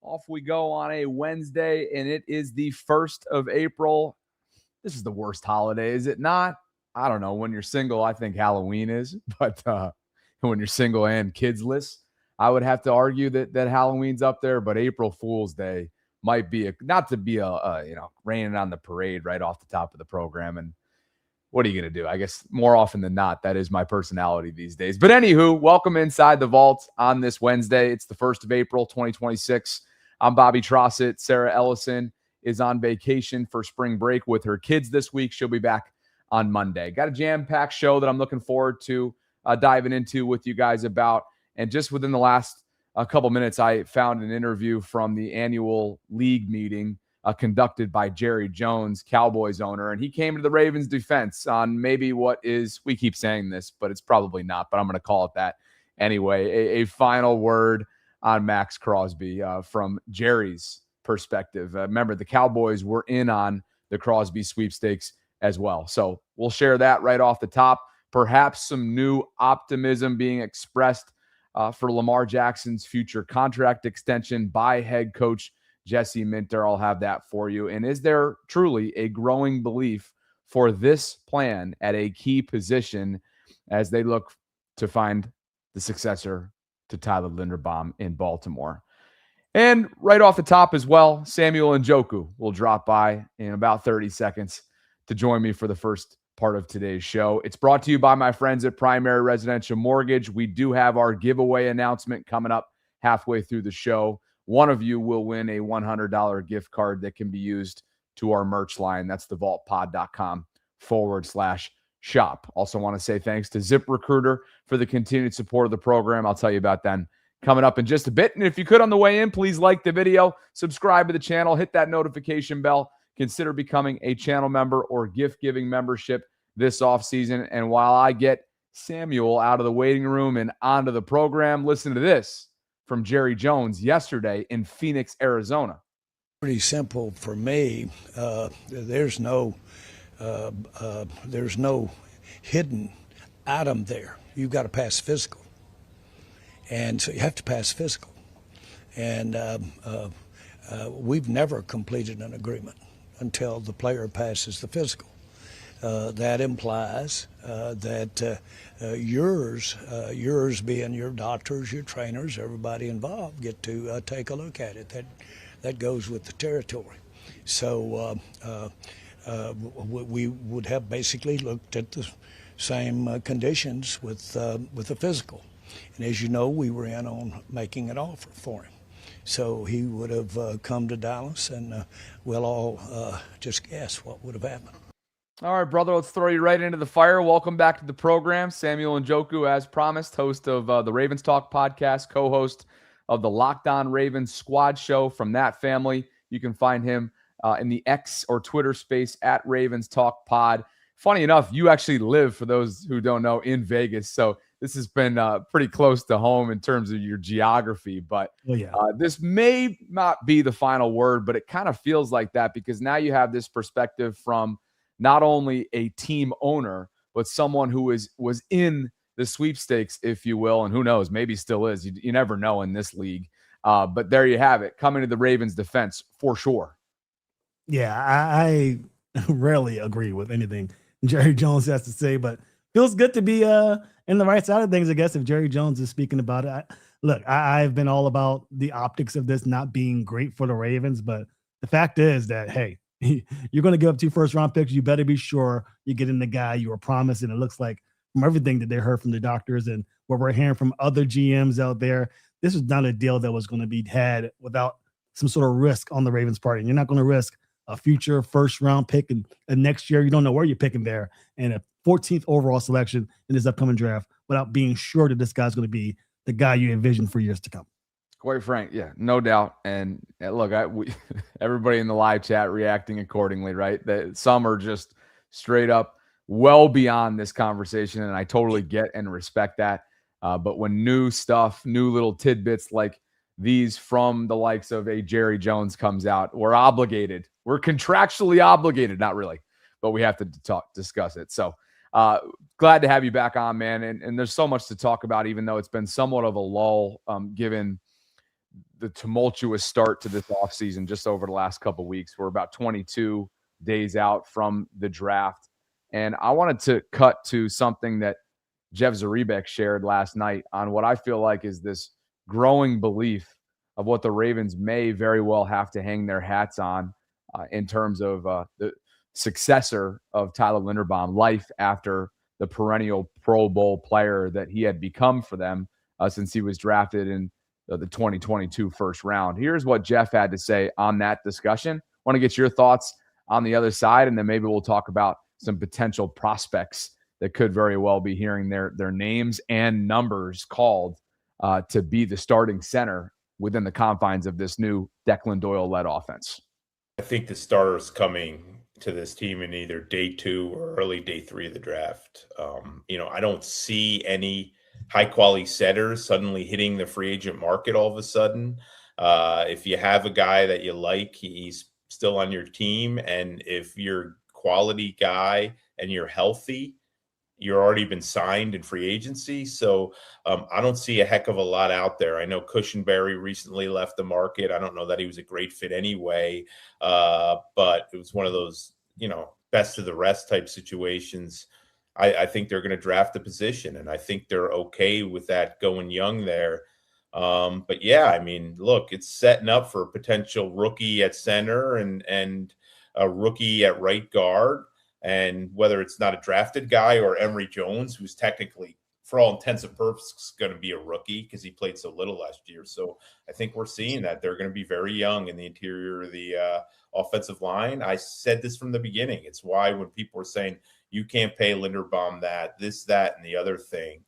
Off we go on a Wednesday, and it is the 1st of April. This is the worst holiday, is it not? I don't know. When you're single, I think Halloween is, but when you're single and kidsless, I would have to argue that Halloween's up there, but April Fool's Day might be not to be raining on the parade right off the top of the program. And what are you going to do? I guess more often than not, that is my personality these days. But anywho, welcome inside the vault on this Wednesday. It's the 1st of April, 2026. I'm Bobby Trossett. Sarah Ellison is on vacation for spring break with her kids this week. She'll be back on Monday. Got a jam-packed show that I'm looking forward to diving into with you guys about. And just within the last couple minutes, I found an interview from the annual league meeting conducted by Gerry Jones, Cowboys owner. And he came to the Ravens' defense on maybe what is, we keep saying this, but it's probably not, but I'm going to call it that anyway, a final word on Maxx Crosby from Gerry's perspective. Remember, the Cowboys were in on the Crosby sweepstakes as well. So we'll share that right off the top. Perhaps some new optimism being expressed for Lamar Jackson's future contract extension by head coach Jesse Minter. I'll have that for you. And is there truly a growing belief for this plan at a key position as they look to find the successor to Tyler Linderbaum in Baltimore? And right off the top as well, Samuel Njoku will drop by in about 30 seconds to join me for the first part of today's show. It's brought to you by my friends at Primary Residential Mortgage. We do have our giveaway announcement coming up halfway through the show. One of you will win a $100 gift card that can be used to our merch line. That's thevaultpod.com/shop. Also want to say thanks to ZipRecruiter for the continued support of the program. I'll tell you about them coming up in just a bit. And if you could on the way in, please like the video, subscribe to the channel, hit that notification bell. Consider becoming a channel member or gift-giving membership this offseason. And while I get Samuel out of the waiting room and onto the program, listen to this from Gerry Jones yesterday in Phoenix, Arizona. Pretty simple for me. There's no hidden item there. You've got to pass physical, and so you have to pass physical. And we've never completed an agreement until the player passes the physical. That implies that yours being your doctors, your trainers, everybody involved get to take a look at it. That goes with the territory. So we would have basically looked at the same conditions with the physical. And as you know, we were in on making an offer for him. So he would have come to Dallas, and we'll all just guess what would have happened. All right, brother, let's throw you right into the fire. Welcome back to the program. Samuel Njoku, as promised, host of the Ravens Talk podcast, co-host of the Locked On Ravens Squad Show from that family. You can find him in the X or Twitter space at Ravens Talk Pod. Funny enough, you actually live, for those who don't know, in Vegas. So this has been pretty close to home in terms of your geography. But this may not be the final word, but it kind of feels like that because now you have this perspective from not only a team owner, but someone who was in the sweepstakes, if you will, and who knows, maybe still is. You never know in this league. But there you have it, coming to the Ravens' defense for sure. Yeah, I rarely agree with anything Gerry Jones has to say, but feels good to be in the right side of things, I guess, if Gerry Jones is speaking about it. I've been all about the optics of this not being great for the Ravens, but the fact is that, hey, you're going to give up 2 first-round picks. You better be sure you're getting the guy you were promised. And it looks like from everything that they heard from the doctors and what we're hearing from other GMs out there, this was not a deal that was going to be had without some sort of risk on the Ravens' part. And you're not going to risk a future first-round pick and next year you don't know where you're picking there and a 14th overall selection in this upcoming draft without being sure that this guy's going to be the guy you envision for years to come. Quite frank, yeah, no doubt. And look, everybody in the live chat reacting accordingly, right? Some are just straight up well beyond this conversation, and I totally get and respect that. But when new stuff, new little tidbits like these from the likes of a Gerry Jones comes out, we're obligated. We're contractually obligated, not really, but we have to discuss it. So glad to have you back on, man. And there's so much to talk about, even though it's been somewhat of a lull given the tumultuous start to this offseason just over the last couple of weeks. We're about 22 days out from the draft. And I wanted to cut to something that Jeff Zaribek shared last night on what I feel like is this growing belief of what the Ravens may very well have to hang their hats on in terms of the successor of Tyler Linderbaum, life after the perennial Pro Bowl player that he had become for them since he was drafted in the 2022 first round. Here's what Jeff had to say on that discussion. I want to get your thoughts on the other side, and then maybe we'll talk about some potential prospects that could very well be hearing their names and numbers called to be the starting center within the confines of this new Declan Doyle-led offense. I think the starter's coming to this team in either day 2 or early day 3 of the draft. I don't see any high-quality setters suddenly hitting the free agent market all of a sudden. If you have a guy that you like, he's still on your team, and if you're a quality guy and you're healthy, you're already been signed in free agency. So I don't see a heck of a lot out there. I know Cushenberry recently left the market. I don't know that he was a great fit anyway, but it was one of those, best of the rest type situations. I think they're going to draft the position, and I think they're okay with that going young there. But yeah, look, it's setting up for a potential rookie at center and a rookie at right guard. And whether it's not a drafted guy or Emory Jones, who's technically, for all intents and purposes, going to be a rookie because he played so little last year. So I think we're seeing that they're going to be very young in the interior of the offensive line. I said this from the beginning. It's why when people were saying you can't pay Linderbaum this, that, and the other thing,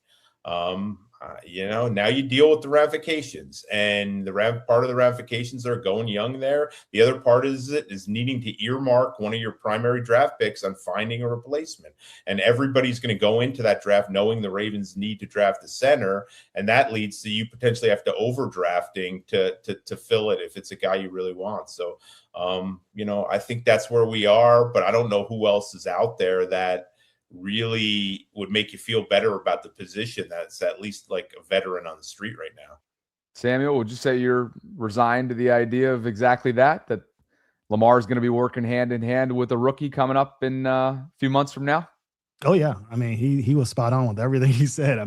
now you deal with the ramifications, and part of the ramifications are going young there. The other part is needing to earmark one of your primary draft picks on finding a replacement. And everybody's going to go into that draft knowing the Ravens need to draft a center, and that leads to you potentially have to overdrafting to fill it if it's a guy you really want. So, I think that's where we are, but I don't know who else is out there that really would make you feel better about the position that's at least like a veteran on the street right now. Samuel, would you say you're resigned to the idea of exactly that Lamar is going to be working hand in hand with a rookie coming up in a few months from now? Oh, yeah. He was spot on with everything he said.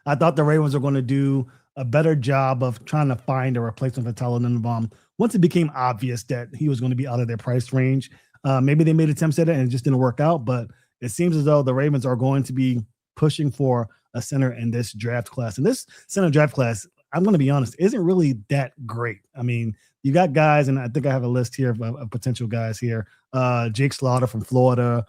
I thought the Ravens were going to do a better job of trying to find a replacement for Tyler Linderbaum once it became obvious that he was going to be out of their price range. Maybe they made attempts at it and it just didn't work out, but it seems as though the Ravens are going to be pushing for a center in this draft class. And this center draft class, I'm going to be honest, isn't really that great. You got guys, and I think I have a list here of potential guys here. Jake Slaughter from Florida,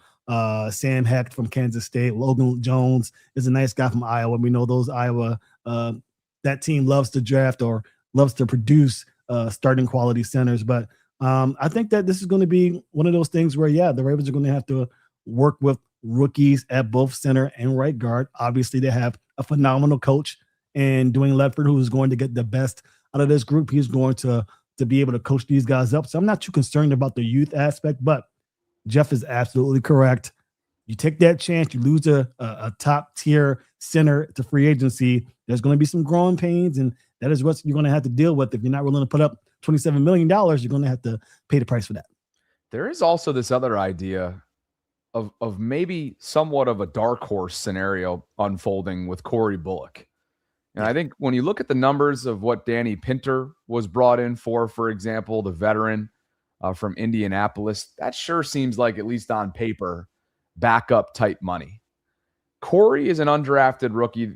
Sam Hecht from Kansas State, Logan Jones is a nice guy from Iowa. We know those Iowa, that team loves to draft or loves to produce starting quality centers. But I think that this is going to be one of those things where, the Ravens are going to have to work with rookies at both center and right guard. Obviously, they have a phenomenal coach in Dwayne Ledford, who is going to get the best out of this group. He's going to be able to coach these guys up. So I'm not too concerned about the youth aspect, but Jeff is absolutely correct. You take that chance, you lose a top tier center to free agency. There's going to be some growing pains, and that is what you're going to have to deal with. If you're not willing to put up $27 million, you're going to have to pay the price for that. There is also this other idea of maybe somewhat of a dark horse scenario unfolding with Corey Bullock. And I think when you look at the numbers of what Danny Pinter was brought in for example, the veteran from Indianapolis, that sure seems like, at least on paper, backup type money. Corey is an undrafted rookie,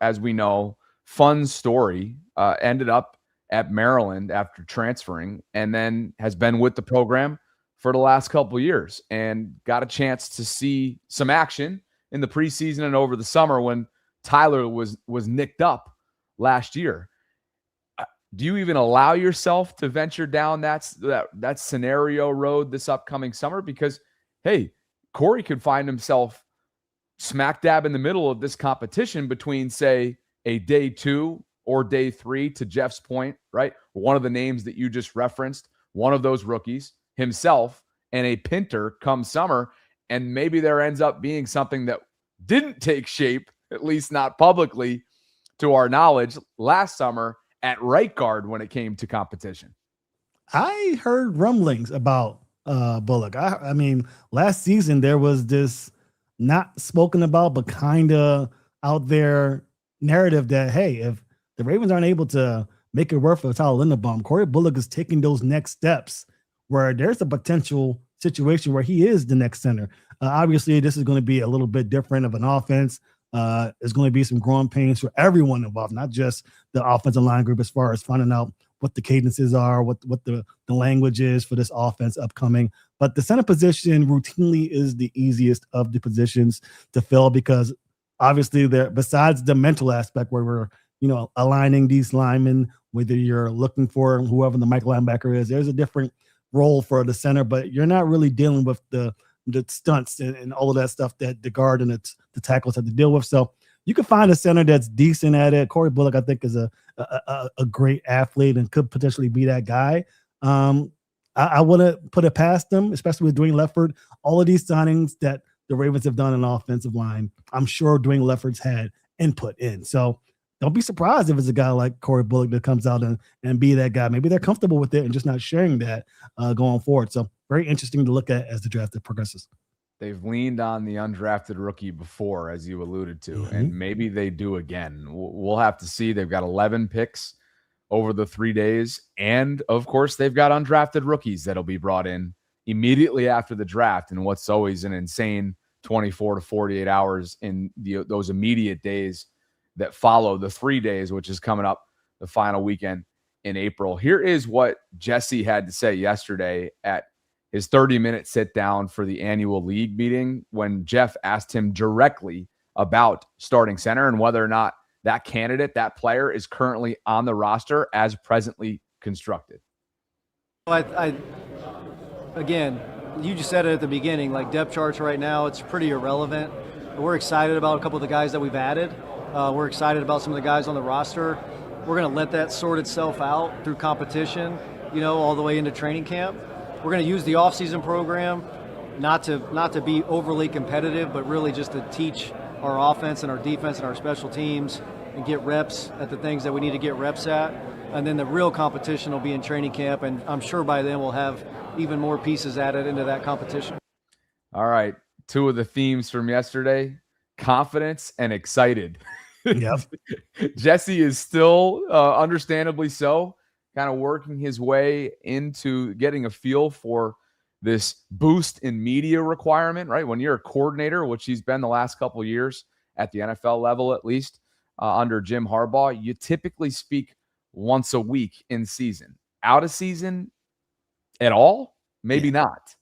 as we know. Fun story, ended up at Maryland after transferring, and then has been with the program for the last couple of years and got a chance to see some action in the preseason and over the summer when Tyler was nicked up last year. Do you even allow yourself to venture down that scenario road this upcoming summer? Because, hey, Corey could find himself smack dab in the middle of this competition between, say, a day 2 or day 3, to Jeff's point, right? One of the names that you just referenced, one of those rookies, himself, and a Pinter come summer, and maybe there ends up being something that didn't take shape, at least not publicly to our knowledge, last summer, at right guard when it came to competition. I heard rumblings about Bullock. I mean, last season there was this not spoken about, but kind of out there narrative that, hey, if the Ravens aren't able to make it work for Tyler Linderbaum, Corey Bullock is taking those next steps where there's a potential situation where he is the next center. Obviously, this is going to be a little bit different of an offense. There's going to be some growing pains for everyone involved, not just the offensive line group, as far as finding out what the cadences are, what the language is for this offense upcoming. But the center position routinely is the easiest of the positions to fill because obviously there, besides the mental aspect where we're, aligning these linemen, whether you're looking for whoever the Mike linebacker is, there's a different role for the center, but you're not really dealing with the stunts and all of that stuff that the guard and the tackles have to deal with. So you can find a center that's decent at it. Corey Bullock, I think, is a great athlete and could potentially be that guy. I wouldn't put it past them, especially with Dwayne Leffert. All of these signings that the Ravens have done in offensive line, I'm sure Dwayne Leffert's had input in. So don't be surprised if it's a guy like Corey Bullock that comes out and be that guy. Maybe they're comfortable with it and just not sharing that going forward. So very interesting to look at as the draft progresses. They've leaned on the undrafted rookie before, as you alluded to, and maybe they do again. We'll have to see. They've got 11 picks over the 3 days. And, of course, they've got undrafted rookies that'll be brought in immediately after the draft, and what's always an insane 24 to 48 hours in those immediate days that follow the 3 days, which is coming up the final weekend in April. Here is what Jesse had to say yesterday at his 30-minute sit down for the annual league meeting when Jeff asked him directly about starting center and whether or not that candidate, that player, is currently on the roster as presently constructed. Again, you just said it at the beginning, like depth charts right now, it's pretty irrelevant. We're excited about a couple of the guys that we've added. We're excited about some of the guys on the roster. We're going to let that sort itself out through competition, all the way into training camp. We're going to use the offseason program not to be overly competitive, but really just to teach our offense and our defense and our special teams and get reps at the things that we need to get reps at. And then the real competition will be in training camp, and I'm sure by then we'll have even more pieces added into that competition. All right. Two of the themes from yesterday, confidence and excited. Yep. Jesse is still, understandably so, kind of working his way into getting a feel for this boost in media requirement, right? When you're a coordinator, which he's been the last couple of years at the NFL level, at least under Jim Harbaugh, you typically speak once a week in season. Out of season at all? Maybe not.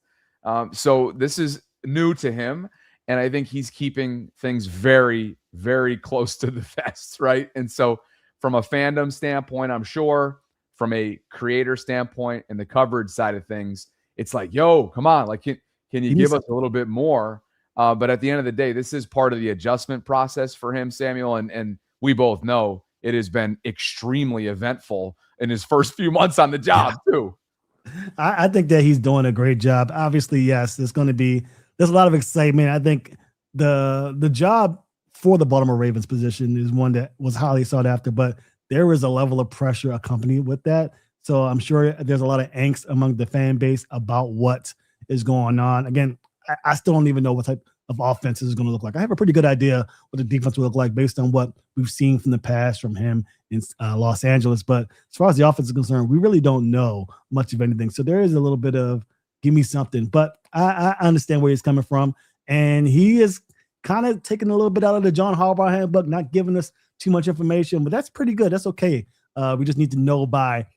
So this is new to him. And I think he's keeping things very, very close to the vest, right? And so from a fandom standpoint, I'm sure, from a creator standpoint and the coverage side of things, it's like, yo, come on, like, can you give us a little bit more? But at the end of the day, this is part of the adjustment process for him, Samuel, and we both know it has been extremely eventful in his first few months on the job, too. I think that he's doing a great job. Obviously, yes, there's a lot of excitement. I think the job for the Baltimore Ravens position is one that was highly sought after, but there is a level of pressure accompanied with that. So I'm sure there's a lot of angst among the fan base about what is going on. Again, I still don't even know what type of offense is going to look like. I have a pretty good idea what the defense will look like based on what we've seen from the past from him in Los Angeles. But as far as the offense is concerned, we really don't know much of anything. So there is a little bit of give me something. But I understand where he's coming from. And he is kind of taking a little bit out of the John Harbaugh handbook, not giving us too much information. But that's pretty good. That's okay. We just need to know by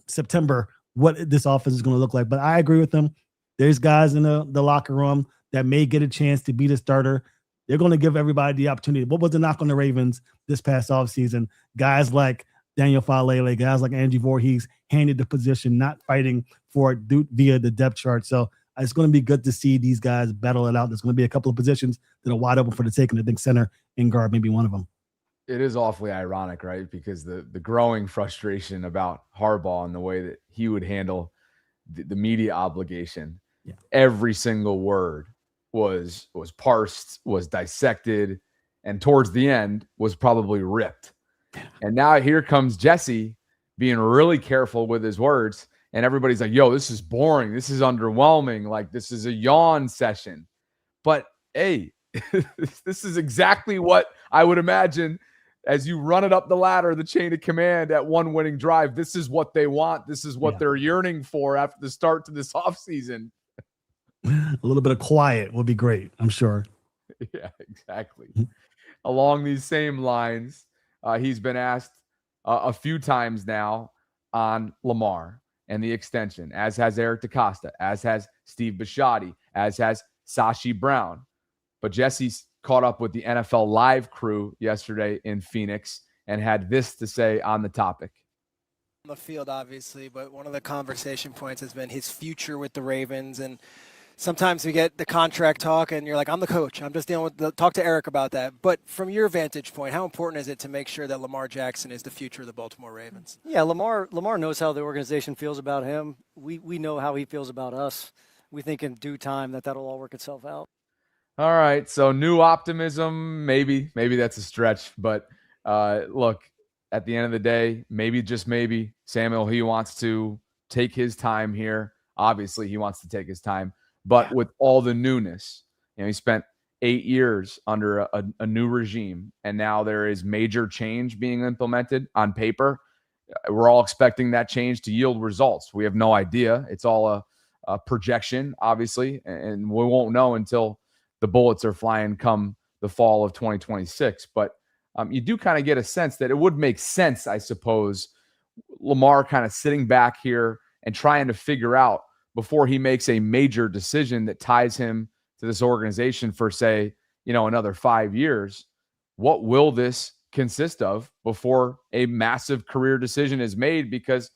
September what this offense is going to look like. But I agree with him. There's guys in the locker room that may get a chance to be the starter. They're going to give everybody the opportunity. What was the knock on the Ravens this past offseason? Guys like Daniel Falele, guys like Angie Voorhees handed the position, not fighting for it via the depth chart. So it's going to be good to see these guys battle it out. There's going to be a couple of positions that are wide open for the taking. I think center and guard may be one of them. It is awfully ironic, right? Because the growing frustration about Harbaugh and the way that he would handle the media obligation, every single word was parsed, was dissected, and towards the end was probably ripped. And now here comes Jesse being really careful with his words. And everybody's like, yo, this is boring. This is underwhelming. Like, this is a yawn session. But hey, this is exactly what I would imagine as you run it up the ladder, the chain of command at one winning drive. This is what they want. This is what they're yearning for after the start to this offseason. A little bit of quiet would be great, I'm sure. Yeah, exactly. Along these same lines, he's been asked a few times now on Lamar and the extension, as has Eric DeCosta, as has Steve Bisciotti, as has Sashi Brown. But Jesse's caught up with the NFL Live crew yesterday in Phoenix and had this to say on the topic. On the field, obviously, but one of the conversation points has been his future with the Ravens. And sometimes we get the contract talk and you're like, I'm the coach. I'm just dealing with talk to Eric about that. But from your vantage point, how important is it to make sure that Lamar Jackson is the future of the Baltimore Ravens? Yeah, Lamar knows how the organization feels about him. We know how he feels about us. We think in due time that'll all work itself out. All right, so new optimism, maybe that's a stretch, but look, at the end of the day, maybe, just maybe, Samuel, he wants to take his time here. Obviously, he wants to take his time, but with all the newness, he spent 8 years under a new regime, and now there is major change being implemented on paper. We're all expecting that change to yield results. We have no idea. It's all a projection, obviously, and we won't know until the bullets are flying come the fall of 2026. But you do kind of get a sense that it would make sense, I suppose, Lamar kind of sitting back here and trying to figure out before he makes a major decision that ties him to this organization for, say, another 5 years. What will this consist of before a massive career decision is made? Because,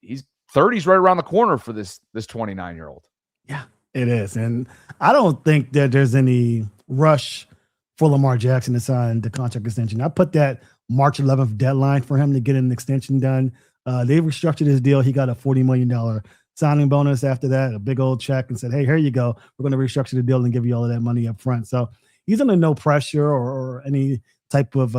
he's 30's right around the corner for this 29-year-old. Yeah. It is. And I don't think that there's any rush for Lamar Jackson to sign the contract extension. I put that March 11th deadline for him to get an extension done. They restructured his deal. He got a $40 million signing bonus after that, a big old check, and said, hey, here you go. We're going to restructure the deal and give you all of that money up front. So he's under no pressure or any type of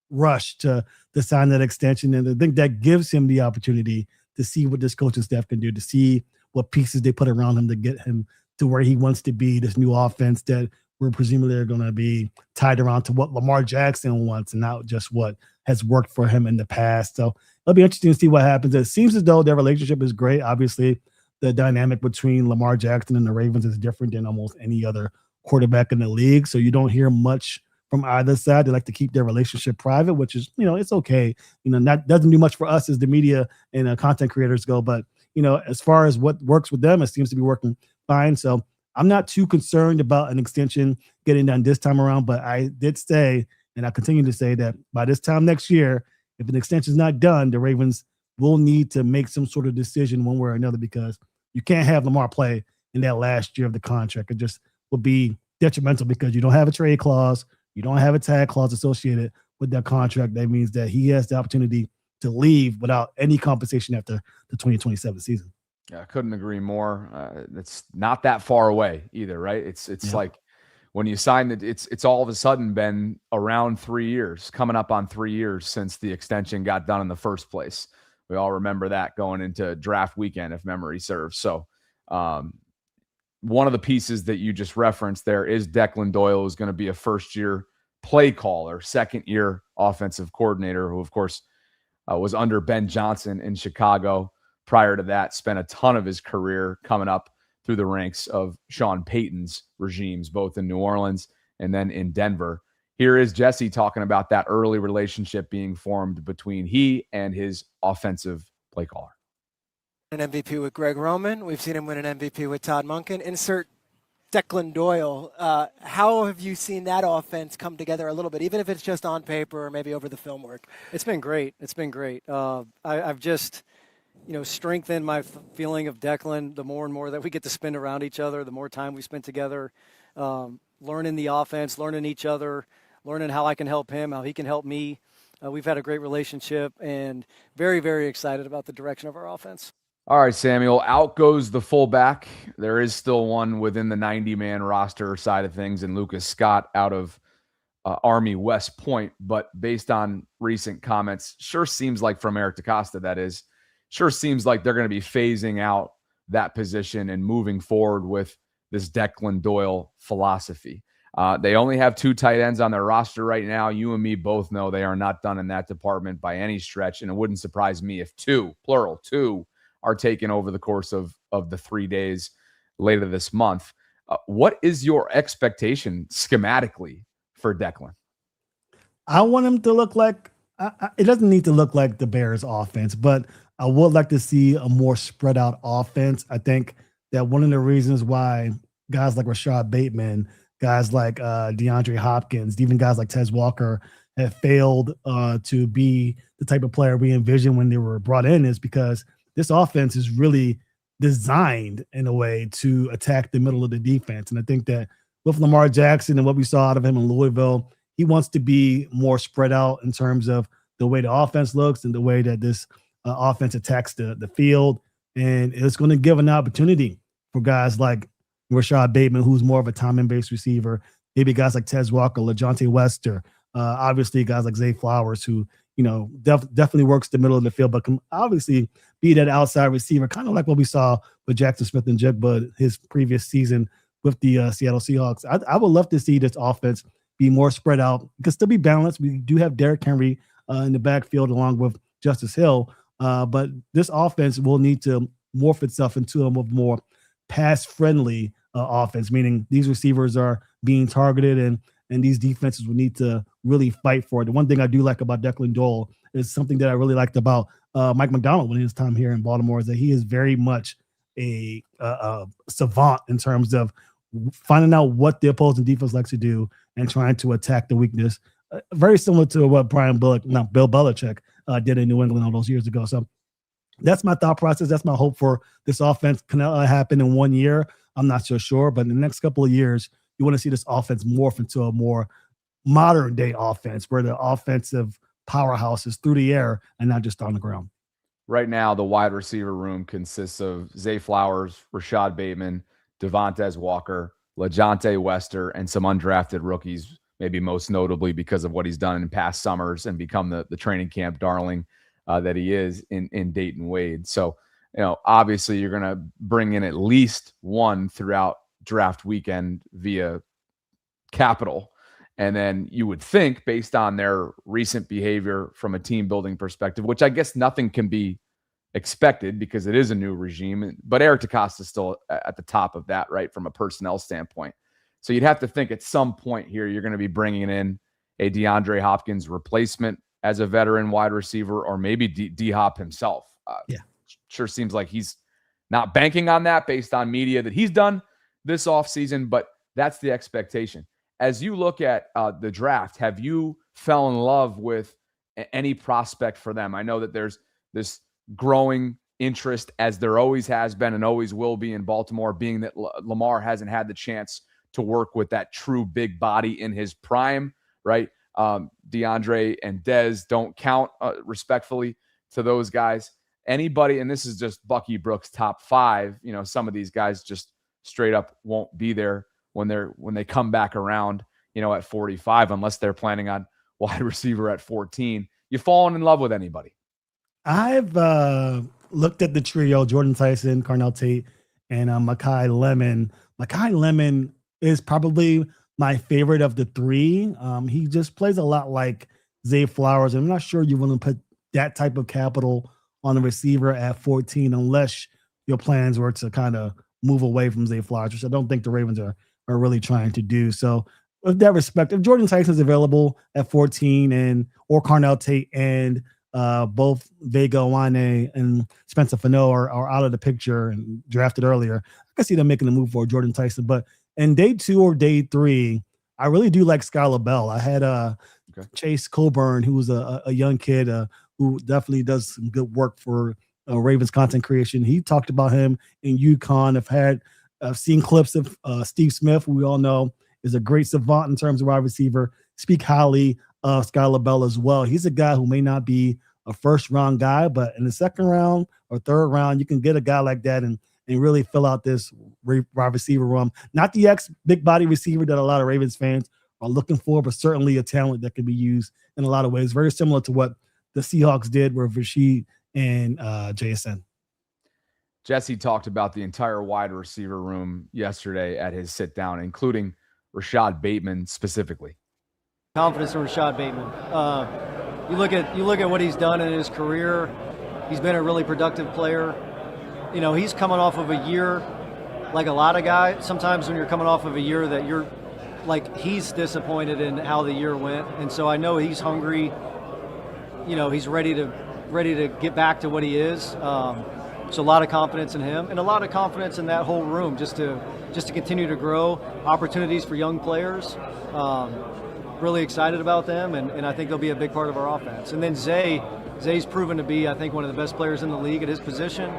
rush to sign that extension. And I think that gives him the opportunity to see what this coaching staff can do, to see what pieces they put around him to get him to where he wants to be, this new offense that we're presumably are going to be tied around to what Lamar Jackson wants and not just what has worked for him in the past. So it'll be interesting to see what happens. It seems as though their relationship is great. Obviously, the dynamic between Lamar Jackson and the Ravens is different than almost any other quarterback in the league. So you don't hear much from either side. They like to keep their relationship private, which is, it's okay. That doesn't do much for us as the media and content creators go. But as far as what works with them, it seems to be working fine. So I'm not too concerned about an extension getting done this time around, but I did say, and I continue to say, that by this time next year, if an extension is not done, the Ravens will need to make some sort of decision one way or another, because you can't have Lamar play in that last year of the contract. It just will be detrimental because you don't have a trade clause. You don't have a tag clause associated with that contract. That means that he has the opportunity to leave without any compensation after the 2027 season. Yeah, I couldn't agree more. It's not that far away either, right? It's like when you sign it, it's all of a sudden been around 3 years, coming up on 3 years since the extension got done in the first place. We all remember that going into draft weekend, if memory serves. So one of the pieces that you just referenced there is Declan Doyle, who's going to be a first-year play caller, second-year offensive coordinator, who, of course, was under Ben Johnson in Chicago. Prior to that, spent a ton of his career coming up through the ranks of Sean Payton's regimes, both in New Orleans and then in Denver. Here is Jesse talking about that early relationship being formed between he and his offensive play caller. An MVP with Greg Roman. We've seen him win an MVP with Todd Monken. Insert Declan Doyle. How have you seen that offense come together a little bit, even if it's just on paper or maybe over the film work? It's been great. I've just strengthened my feeling of Declan the more and more that we get to spend around each other, the more time we spend together, learning the offense, learning each other, learning how I can help him, how he can help me. We've had a great relationship and very, very excited about the direction of our offense. All right, Samuel, out goes the fullback. There is still one within the 90-man roster side of things, and Lucas Scott out of Army West Point, but based on recent comments, sure seems like from Eric DeCosta, that is, sure seems like they're going to be phasing out that position and moving forward with this Declan Doyle philosophy. They only have 2 tight ends on their roster right now. You and me both know they are not done in that department by any stretch, and it wouldn't surprise me if 2, plural, 2 are taken over the course of the 3 days later this month. What is your expectation schematically for Declan? I want him to look like, it doesn't need to look like the Bears offense, but I would like to see a more spread out offense. I think that one of the reasons why guys like Rashad Bateman, guys like DeAndre Hopkins, even guys like Tez Walker have failed to be the type of player we envisioned when they were brought in is because this offense is really designed in a way to attack the middle of the defense. And I think that with Lamar Jackson and what we saw out of him in Louisville, he wants to be more spread out in terms of the way the offense looks and the way that this offense attacks the field. And it's going to give an opportunity for guys like Rashad Bateman, who's more of a timing-based receiver, maybe guys like Tez Walker, LaJohntay Wester, obviously guys like Zay Flowers, who, definitely works the middle of the field, but can obviously be that outside receiver, kind of like what we saw with Jackson Smith and Jigba his previous season with the Seattle Seahawks. I would love to see this offense be more spread out. It can still be balanced. We do have Derrick Henry in the backfield along with Justice Hill, but this offense will need to morph itself into a more pass-friendly offense, meaning these receivers are being targeted and these defenses will need to really fight for it. The one thing I do like about Declan Doyle is something that I really liked about Mike McDonald when his time here in Baltimore is that he is very much a savant in terms of finding out what the opposing defense likes to do and trying to attack the weakness. Very similar to what Bill Belichick did in New England all those years ago. So that's my thought process. That's my hope for this offense. Can that happen in 1 year? I'm not so sure, but in the next couple of years, you want to see this offense morph into a more modern day offense where the offensive powerhouse is through the air and not just on the ground. Right now, the wide receiver room consists of Zay Flowers, Rashad Bateman, Devontae Walker, LaJohntay Wester, and some undrafted rookies, maybe most notably because of what he's done in past summers and become the training camp darling that he is in Dayton Wade. So, obviously you're going to bring in at least one throughout draft weekend via capital. And then you would think, based on their recent behavior from a team building perspective, which I guess nothing can be expected because it is a new regime, but Eric DeCosta is still at the top of that, right, from a personnel standpoint. So you'd have to think at some point here, you're going to be bringing in a DeAndre Hopkins replacement as a veteran wide receiver, or maybe D-Hop himself. Sure seems like he's not banking on that based on media that he's done this offseason, but that's the expectation. As you look at the draft, have you fell in love with any prospect for them? I know that there's this growing interest, as there always has been and always will be in Baltimore, being that Lamar hasn't had the chance to work with that true big body in his prime, right? DeAndre and Dez don't count respectfully to those guys. Anybody, and this is just Bucky Brooks' top 5, some of these guys just straight up won't be there when they come back around, at 45, unless they're planning on wide receiver at 14. You fallen in love with anybody? I've looked at the trio: Jordan Tyson, Carnell Tate, and Mekhi Lemon. Mekhi Lemon is probably my favorite of the 3. He just plays a lot like Zay Flowers. I'm not sure you want to put that type of capital on the receiver at 14 unless your plans were to kind of move away from Zay Flowers, which I don't think the Ravens are really trying to do. So with that respect, if Jordan Tyson is available at 14 or Carnell Tate and both Vega Wane and Spencer Fano are out of the picture and drafted earlier, I can see them making a move for Jordan Tyson. But in day 2 or day 3, I really do like Skylar Bell. I had Chase Coburn, who was a young kid who definitely does some good work for Ravens content creation. He talked about him in UConn. I've seen clips of Steve Smith, who we all know is a great savant in terms of wide receiver, speak highly of Skylar Bell as well. He's a guy who may not be a first-round guy, but in the second round or third round, you can get a guy like that and really fill out this wide receiver room. Not the big body receiver that a lot of Ravens fans are looking for, but certainly a talent that can be used in a lot of ways. Very similar to what the Seahawks did with Rashid and JSN. Jesse talked about the entire wide receiver room yesterday at his sit down, including Rashad Bateman specifically. Confidence in Rashad Bateman. You look at what he's done in his career. He's been a really productive player. You know, he's coming off of a year like a lot of guys. Sometimes when you're coming off of a year that you're like, he's disappointed in how the year went, and so I know he's hungry. You know, he's ready to get back to what he is. So a lot of confidence in him, and a lot of confidence in that whole room, just to continue to grow, opportunities for young players. Really excited about them, and I think they'll be a big part of our offense. And then Zay's proven to be, I think, one of the best players in the league at his position.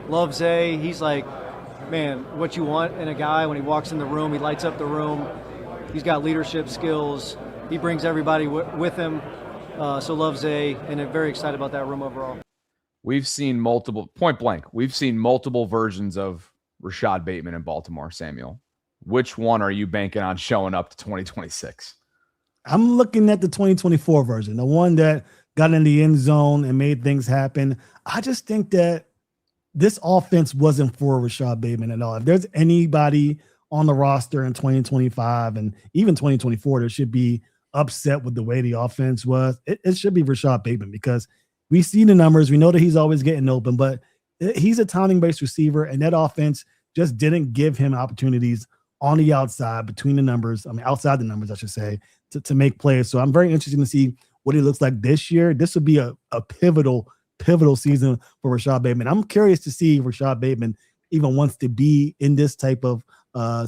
Love Zay. He's like, man, what you want in a guy when he walks in the room. He lights up the room. He's got leadership skills. He brings everybody with him. So love Zay, and I'm very excited about that room overall. We've seen multiple, point blank, we've seen multiple versions of Rashad Bateman in Baltimore, Samuel. Which one are you banking on showing up to 2026? I'm looking at the 2024 version, the one that got in the end zone and made things happen. I just think that this offense wasn't for Rashad Bateman at all. If there's anybody on the roster in 2025 and even 2024 that should be upset with the way the offense was, it should be Rashad Bateman, because we see the numbers. We know that he's always getting open, but he's a timing-based receiver, and that offense just didn't give him opportunities on the outside, between the numbers, outside the numbers, I should say, to make plays. So I'm very interested to see what he looks like this year. This would be a pivotal season for Rashad Bateman. I'm curious to see if Rashad Bateman even wants to be in this type of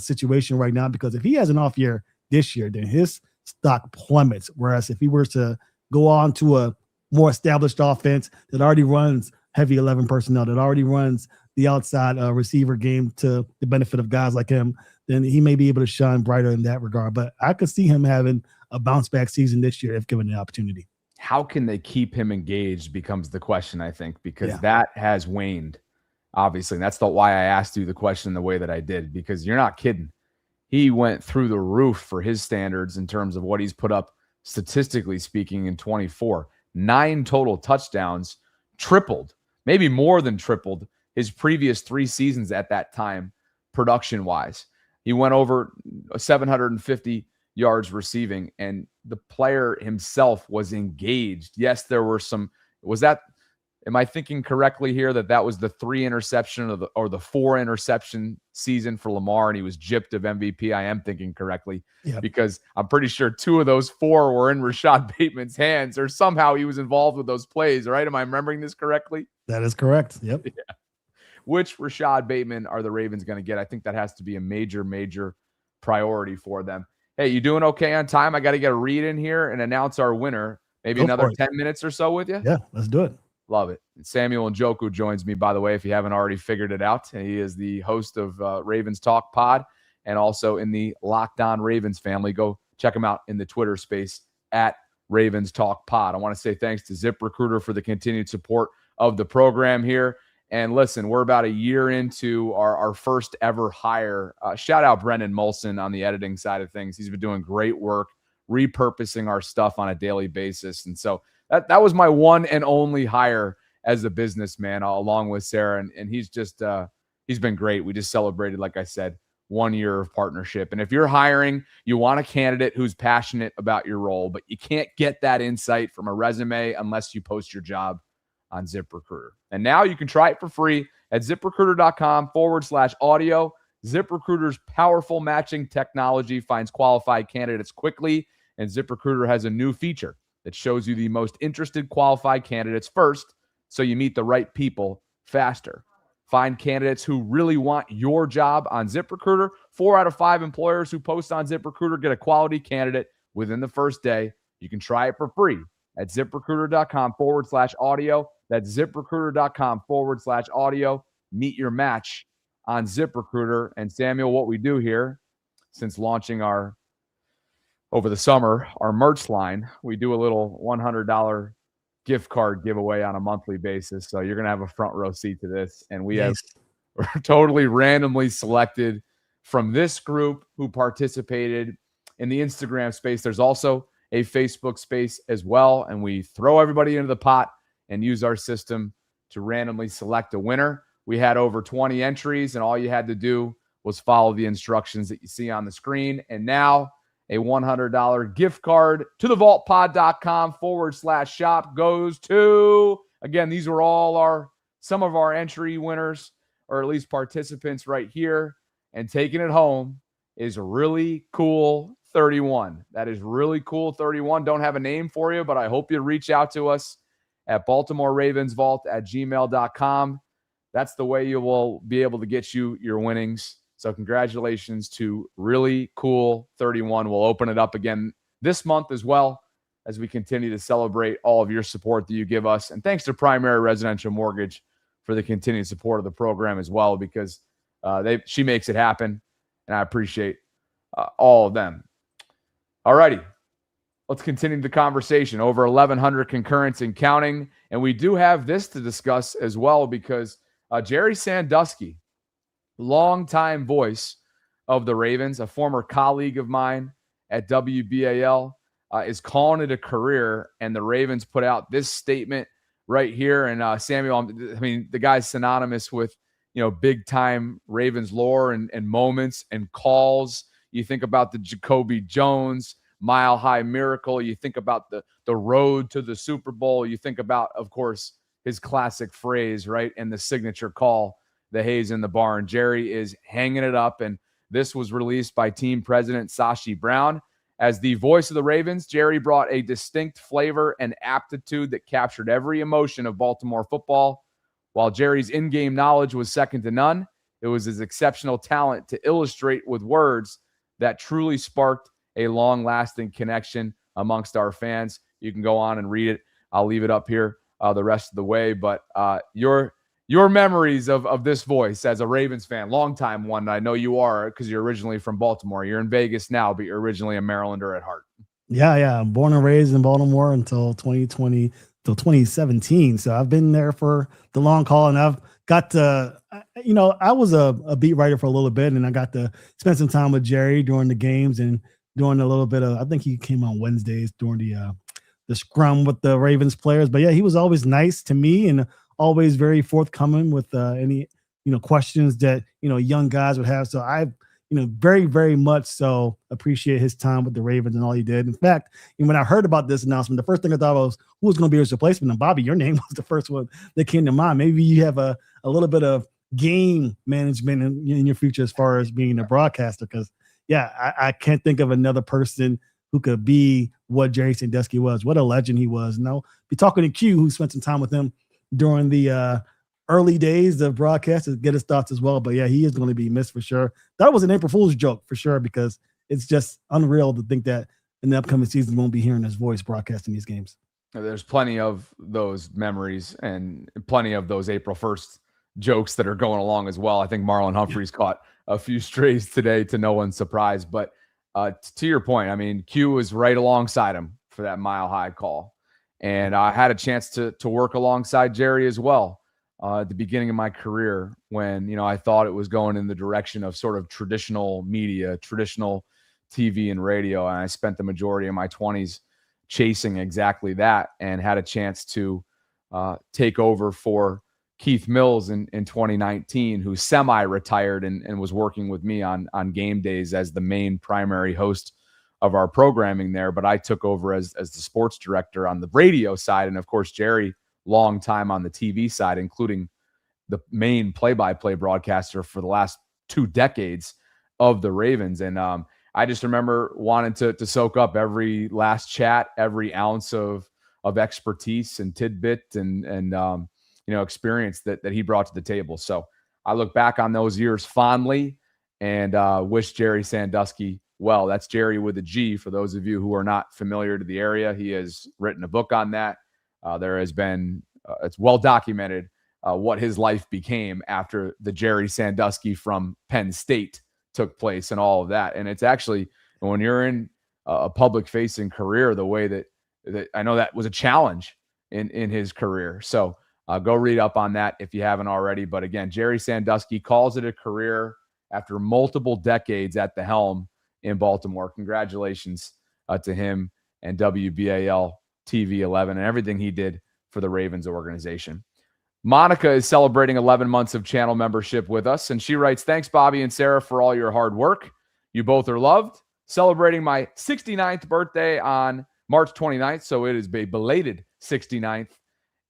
situation right now, because if he has an off year this year, then his stock plummets. Whereas if he were to go on to a more established offense that already runs heavy 11 personnel, that already runs the outside receiver game to the benefit of guys like him, then he may be able to shine brighter in that regard. But I could see him having a bounce back season this year if given the opportunity. How can they keep him engaged becomes the question, I think, because that has waned, obviously. And that's why I asked you the question the way that I did, because you're not kidding. He went through the roof for his standards in terms of what he's put up, statistically speaking, in 24. 9 total touchdowns, tripled, maybe more than tripled his previous 3 seasons at that time, production-wise. He went over 750 yards receiving, and the player himself was engaged. Yes, there were some. Am I thinking correctly here that was the 3 interception or the 4 interception season for Lamar, and he was gypped of MVP? I am thinking correctly, because I'm pretty sure 2 of those 4 were in Rashad Bateman's hands, or somehow he was involved with those plays, right? Am I remembering this correctly? That is correct. Yep. Yeah. Which Rashad Bateman are the Ravens going to get? I think that has to be a major, major priority for them. Hey, you doing okay on time? I got to get a read in here and announce our winner. Maybe another 10 minutes or so with you? Yeah, let's do it. Love it. And Samuel Njoku joins me, by the way, if you haven't already figured it out. He is the host of Ravens Talk Pod, and also in the Locked On Ravens family. Go check him out in the Twitter space at Ravens Talk Pod. I want to say thanks to ZipRecruiter for the continued support of the program here. And listen, we're about a year into our first ever hire. Shout out Brendan Molson on the editing side of things. He's been doing great work repurposing our stuff on a daily basis. And so that was my one and only hire as a businessman, along with Sarah. And he's just he's been great. We just celebrated, like I said, 1 year of partnership. And if you're hiring, you want a candidate who's passionate about your role, but you can't get that insight from a resume unless you post your job on ZipRecruiter. And now you can try it for free at ZipRecruiter.com/audio. ZipRecruiter's powerful matching technology finds qualified candidates quickly, and ZipRecruiter has a new feature that shows you the most interested qualified candidates first, so you meet the right people faster. Find candidates who really want your job on ZipRecruiter. 4 out of 5 employers who post on ZipRecruiter get a quality candidate within the first day. You can try it for free at ZipRecruiter.com/audio. That's ZipRecruiter.com/audio. Meet your match on ZipRecruiter. And Samuel, what we do here, since launching over the summer, our merch line, we do a little $100 gift card giveaway on a monthly basis. So you're going to have a front row seat to this. And we're totally randomly selected from this group who participated in the Instagram space. There's also a Facebook space as well, and we throw everybody into the pot and use our system to randomly select a winner. We had over 20 entries, and all you had to do was follow the instructions that you see on the screen. And now a $100 gift card to thevaultpod.com/shop goes to, again, these were all some of our entry winners, or at least participants right here. And taking it home is Really Cool 31. That is Really Cool 31. Don't have a name for you, but I hope you reach out to us at BaltimoreRavensVault@gmail.com. That's the way you will be able to get you your winnings. So congratulations to Really Cool 31. We'll open it up again this month as well as we continue to celebrate all of your support that you give us. And thanks to Primary Residential Mortgage for the continued support of the program as well, because she makes it happen, and I appreciate all of them. All righty. Let's continue the conversation. Over 1,100 concurrents and counting. And we do have this to discuss as well, because Gerry Sandusky, longtime voice of the Ravens, a former colleague of mine at WBAL, is calling it a career. And the Ravens put out this statement right here. And Samuel, I mean, the guy's synonymous with, big time Ravens lore and moments and calls. You think about the Jacoby Jones Mile High Miracle. You think about the road to the Super Bowl. You think about, of course, his classic phrase, right? And the signature call, the Hayes in the barn. Gerry is hanging it up. And this was released by team president Sashi Brown. As the voice of the Ravens, Gerry brought a distinct flavor and aptitude that captured every emotion of Baltimore football. While Gerry's in-game knowledge was second to none, it was his exceptional talent to illustrate with words that truly sparked a long-lasting connection amongst our fans. You can go on and read it. I'll leave it up here the rest of the way. But your memories of this voice as a Ravens fan, longtime one. I know you are, because you're originally from Baltimore. You're in Vegas now, but you're originally a Marylander at heart. Yeah. I'm born and raised in Baltimore until 2020, till 2017. So I've been there for the long haul, and I've got to, I was a beat writer for a little bit, and I got to spend some time with Gerry during the games and doing a little bit of, I think he came on Wednesdays during the scrum with the Ravens players. But yeah, he was always nice to me and always very forthcoming with any, questions that, young guys would have. So I, very, very much so appreciate his time with the Ravens and all he did. In fact, when I heard about this announcement, the first thing I thought was, who was going to be his replacement? And Bobby, your name was the first one that came to mind. Maybe you have a little bit of game management in your future as far as being a broadcaster, because yeah, I can't think of another person who could be what Gerry Sandusky was. What a legend he was. And I'll be talking to Q, who spent some time with him during the early days of broadcast, to get his thoughts as well. But yeah, he is going to be missed for sure. That was an April Fool's joke for sure, because it's just unreal to think that in the upcoming season we won't be hearing his voice broadcasting these games. There's plenty of those memories and plenty of those April 1st jokes that are going along as well. I think Marlon Humphreys caught a few strays today, to no one's surprise. But to your point, I mean, Q was right alongside him for that Mile High call. And I had a chance to work alongside Gerry as well at the beginning of my career, when, I thought it was going in the direction of sort of traditional media, traditional TV and radio. And I spent the majority of my 20s chasing exactly that, and had a chance to take over for Keith Mills in 2019, who semi-retired and was working with me on game days as the main primary host of our programming there. But I took over as the sports director on the radio side. And of course, Gerry, long time on the TV side, including the main play-by-play broadcaster for the last 2 decades of the Ravens. And I just remember wanting to soak up every last chat, every ounce of expertise and tidbit and experience that he brought to the table. So I look back on those years fondly and wish Gerry Sandusky well. That's Gerry with a G, for those of you who are not familiar to the area. He has written a book on that. There has been, it's well documented what his life became after the Gerry Sandusky from Penn State took place and all of that. And it's actually, when you're in a public facing career, the way that I know that was a challenge in his career. So go read up on that if you haven't already. But again, Gerry Sandusky calls it a career after multiple decades at the helm. in Baltimore. Congratulations to him and WBAL TV 11 and everything he did for the Ravens organization. Monica is celebrating 11 months of channel membership with us, and she writes, "Thanks, Bobby and Sarah, for all your hard work. You both are loved. Celebrating my 69th birthday on March 29th, so it is a belated 69th,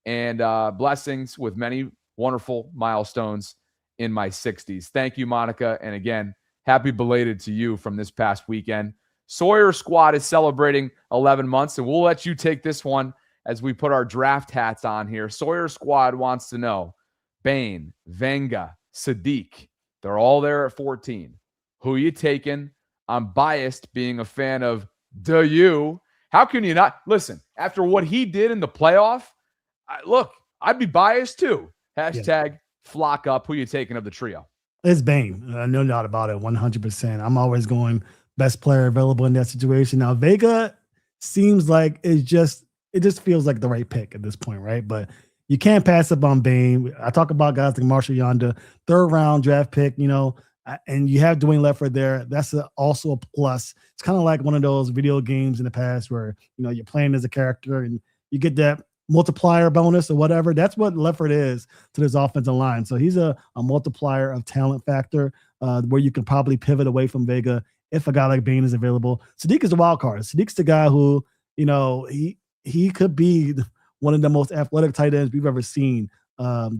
and blessings with many wonderful milestones in my 60s. Thank you, Monica, and again, happy belated to you from this past weekend. Sawyer Squad is celebrating 11 months, and we'll let you take this one as we put our draft hats on here. Sawyer Squad wants to know, Bain, Venga, Sadiq, they're all there at 14. Who you taking? I'm biased being a fan of you. How can you not? Listen, after what he did in the playoff, I'd be biased too. Hashtag flock up. Who you taking of the trio? It's Bain. No doubt about it. 100%. I'm always going best player available in that situation. Now, Vega seems like it just feels like the right pick at this point, right? But you can't pass up on Bain. I talk about guys like Marshall Yonda, 3rd round draft pick, and you have Dwayne Leffert there. That's also a plus. It's kind of like one of those video games in the past where, you're playing as a character and you get that multiplier bonus or whatever. That's what Leffert is to this offensive line. So he's a multiplier of talent factor where you can probably pivot away from Vega if a guy like Bain is available. Sadiq is a wild card. Sadiq's the guy who, he could be one of the most athletic tight ends we've ever seen,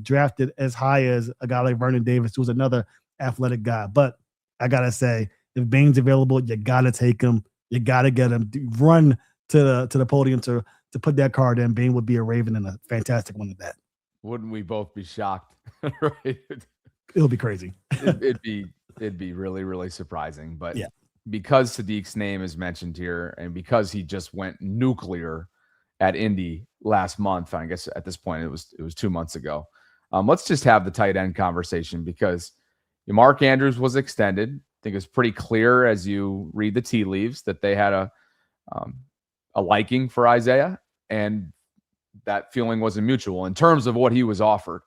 drafted as high as a guy like Vernon Davis, who's another athletic guy. But I got to say, if Bain's available, you got to take him. You got to get him. Run to the podium to put that card in. Bain would be a Raven and a fantastic one at that. Wouldn't we both be shocked? Right? It'll be crazy. It'd be really, really surprising. But because Sadiq's name is mentioned here and because he just went nuclear at Indy last month, I guess at this point it was 2 months ago. Let's just have the tight end conversation because Mark Andrews was extended. I think it's pretty clear as you read the tea leaves that they had a liking for Isaiah, and that feeling wasn't mutual in terms of what he was offered,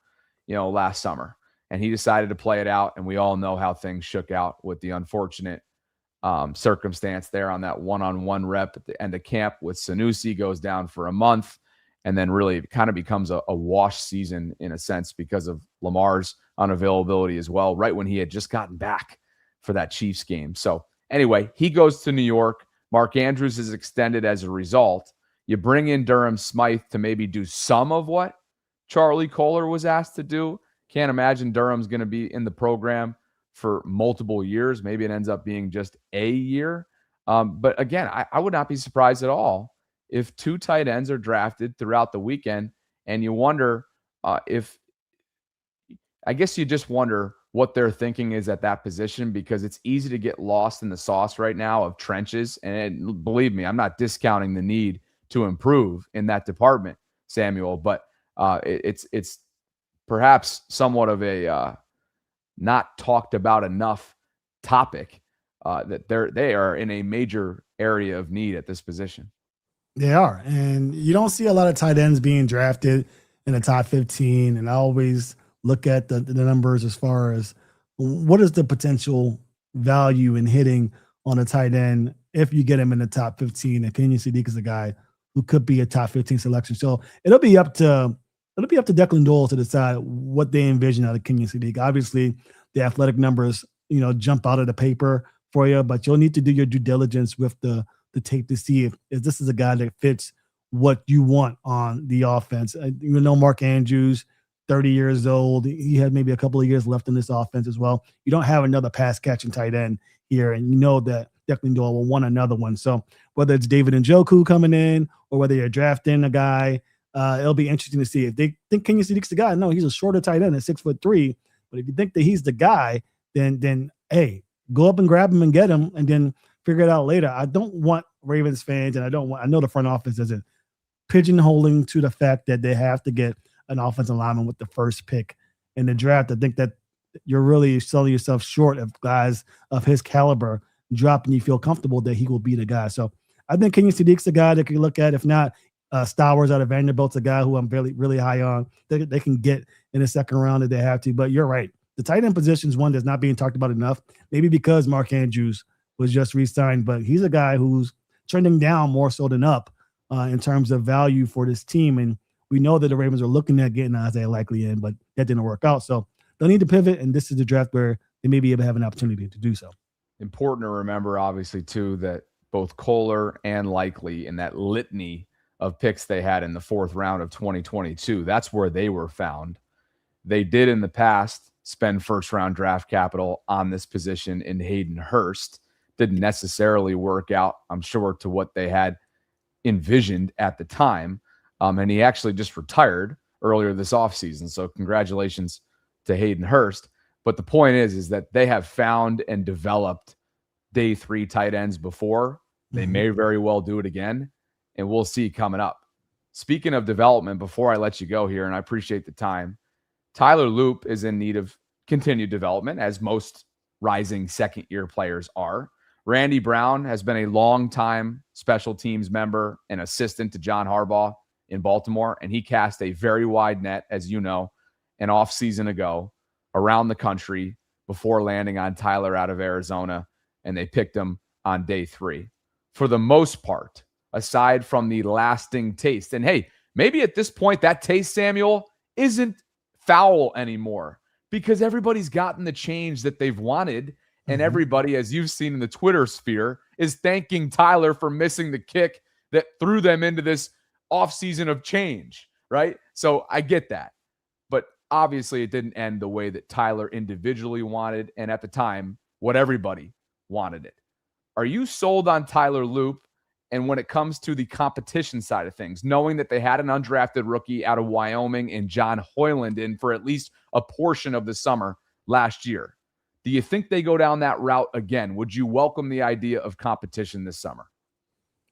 last summer. And he decided to play it out, and we all know how things shook out with the unfortunate circumstance there on that one-on-one rep at the end of camp with Sandusky. Goes down for a month, and then really kind of becomes a wash season in a sense because of Lamar's unavailability as well, right when he had just gotten back for that Chiefs game. So anyway, he goes to New York. Mark Andrews is extended as a result. You bring in Durham Smythe to maybe do some of what Charlie Kohler was asked to do. Can't imagine Durham's going to be in the program for multiple years. Maybe it ends up being just a year. But again, I would not be surprised at all if 2 tight ends are drafted throughout the weekend. And you wonder I guess you just wonder what their thinking is at that position, because it's easy to get lost in the sauce right now of trenches. And believe me, I'm not discounting the need to improve in that department, Samuel, but it's perhaps somewhat of a not talked about enough topic that they are in a major area of need at this position. They are. And you don't see a lot of tight ends being drafted in the top 15. And I always look at the numbers as far as what is the potential value in hitting on a tight end if you get him in the top 15. And Kenyon Sadiq is a guy who could be a top 15 selection. So it'll be up to Declan Dole to decide what they envision out of Kenyon Sadiq. Obviously, the athletic numbers, jump out of the paper for you, but you'll need to do your due diligence with the tape to see if this is a guy that fits what you want on the offense. Mark Andrews, 30 years old. He had maybe a couple of years left in this offense as well. You don't have another pass-catching tight end here, and you know that Declan Dole will want another one. So whether it's David Njoku coming in or whether you're drafting a guy, it'll be interesting to see if they think Kenyon Sadiq's the guy. No, he's a shorter tight end at 6'3", but if you think that he's the guy, then hey, go up and grab him and get him, and then figure it out later. I don't want Ravens fans, and I know the front office isn't pigeonholing to the fact that they have to get an offensive lineman with the first pick in the draft. I think that you're really selling yourself short of guys of his caliber dropping. You feel comfortable that he will be the guy. So I think Kenyon Sadiq's the guy that can look at. If not, Stowers out of Vanderbilt's a guy who I'm really high on. They can get in the second round if they have to. But you're right. The tight end position is one that's not being talked about enough. Maybe because Mark Andrews was just re-signed, but he's a guy who's trending down more so than up in terms of value for this team. And we know that the Ravens are looking at getting Isaiah Likely in, but that didn't work out. So they'll need to pivot, and this is the draft where they may be able to have an opportunity to do so. Important to remember, obviously, too, that both Kohler and Likely in that litany of picks they had in the 4th round of 2022, that's where they were found. They did in the past spend first-round draft capital on this position in Hayden Hurst. Didn't necessarily work out, I'm sure, to what they had envisioned at the time. And he actually just retired earlier this offseason. So congratulations to Hayden Hurst. But the point is that they have found and developed day 3 tight ends before. They may very well do it again, and we'll see coming up. Speaking of development, before I let you go here, and I appreciate the time, Tyler Loop is in need of continued development, as most rising second-year players are. Randy Brown has been a long-time special teams member and assistant to John Harbaugh in Baltimore, and he cast a very wide net, as you know, an offseason ago around the country before landing on Tyler out of Arizona, and they picked him on day 3. For the most part, aside from the lasting taste, and hey, maybe at this point that taste, Samuel, isn't foul anymore because everybody's gotten the change that they've wanted, and everybody, as you've seen in the Twitter sphere, is thanking Tyler for missing the kick that threw them into this offseason of change, right? So I get that. But obviously it didn't end the way that Tyler individually wanted, and at the time, what everybody wanted it. Are you sold on Tyler Loop? And when it comes to the competition side of things, knowing that they had an undrafted rookie out of Wyoming and John Hoyland in for at least a portion of the summer last year, do you think they go down that route again? Would you welcome the idea of competition this summer?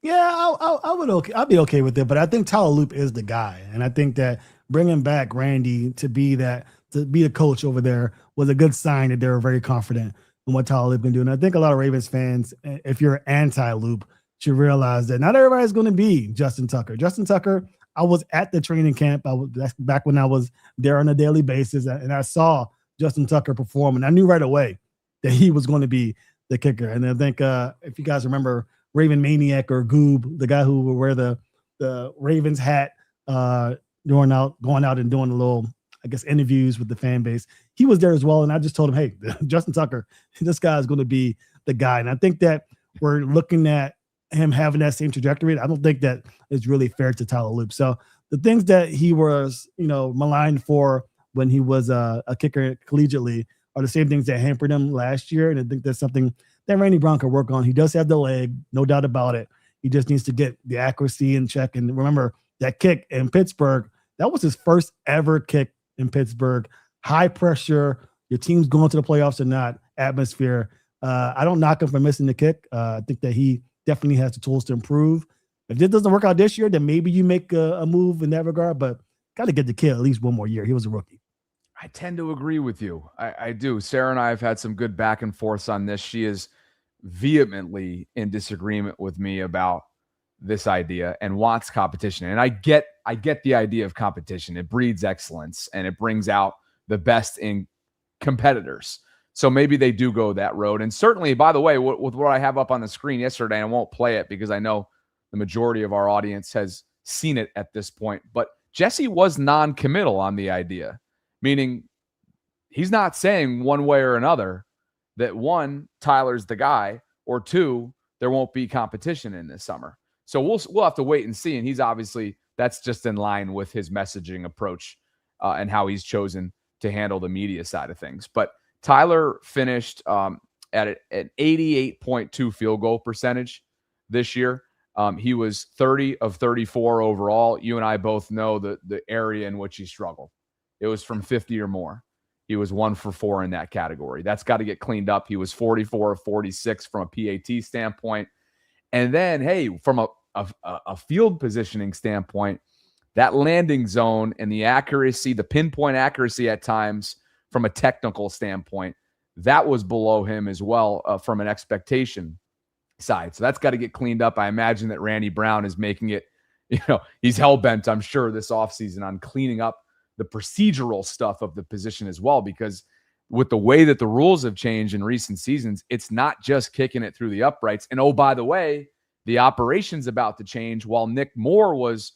Yeah, I would. Okay, I'd be okay with it. But I think Tyler Loop is the guy, and I think that bringing back Randy to be the coach over there was a good sign that they were very confident in what Tyler Loop can do. And I think a lot of Ravens fans, if you're anti-Loop, should realize that not everybody's going to be Justin Tucker. Justin Tucker, I was at the training camp. That's back when I was there on a daily basis, and I saw Justin Tucker perform, and I knew right away that he was going to be the kicker. And I think if you guys remember Raven Maniac or Goob, the guy who would wear the Ravens hat going out and doing a little, I guess, interviews with the fan base, he was there as well. And I just told him, hey, Justin Tucker, this guy is going to be the guy. And I think that we're looking at him having that same trajectory. I don't think that is really fair to Tyler Loop. So the things that he was, maligned for when he was a kicker collegiately are the same things that hampered him last year. And I think that's something that Randy Brown can work on. He does have the leg, no doubt about it. He just needs to get the accuracy in check. And remember that kick in Pittsburgh, that was his first ever kick in Pittsburgh. High pressure, your team's going to the playoffs or not, atmosphere. I don't knock him for missing the kick. I think that he definitely has the tools to improve. If this doesn't work out this year, then maybe you make a move in that regard, but got to get the kid at least one more year. He was a rookie. I tend to agree with you. I do. Sarah and I have had some good back and forths on this. She is vehemently in disagreement with me about this idea and wants competition. And I get the idea of competition. It breeds excellence and it brings out the best in competitors. So maybe they do go that road. And certainly, by the way, with what I have up on the screen yesterday, I won't play it because I know the majority of our audience has seen it at this point, but Jesse was non-committal on the idea, meaning he's not saying one way or another that one, Tyler's the guy, or two, there won't be competition in this summer. So we'll have to wait and see. And he's obviously, that's just in line with his messaging approach and how he's chosen to handle the media side of things. But Tyler finished at an 88.2 field goal percentage this year. He was 30 of 34 overall. You and I both know the area in which he struggled. It was from 50 or more. He was 1 for 4 in that category. That's got to get cleaned up. He was 44 of 46 from a PAT standpoint. And then, hey, from a field positioning standpoint, that landing zone and the accuracy, the pinpoint accuracy at times from a technical standpoint, that was below him as well from an expectation side. So that's got to get cleaned up. I imagine that Randy Brown is making it, he's hell-bent, I'm sure, this offseason on cleaning up the procedural stuff of the position as well, because with the way that the rules have changed in recent seasons, it's not just kicking it through the uprights. And oh, by the way, the operation's about to change. While Nick Moore was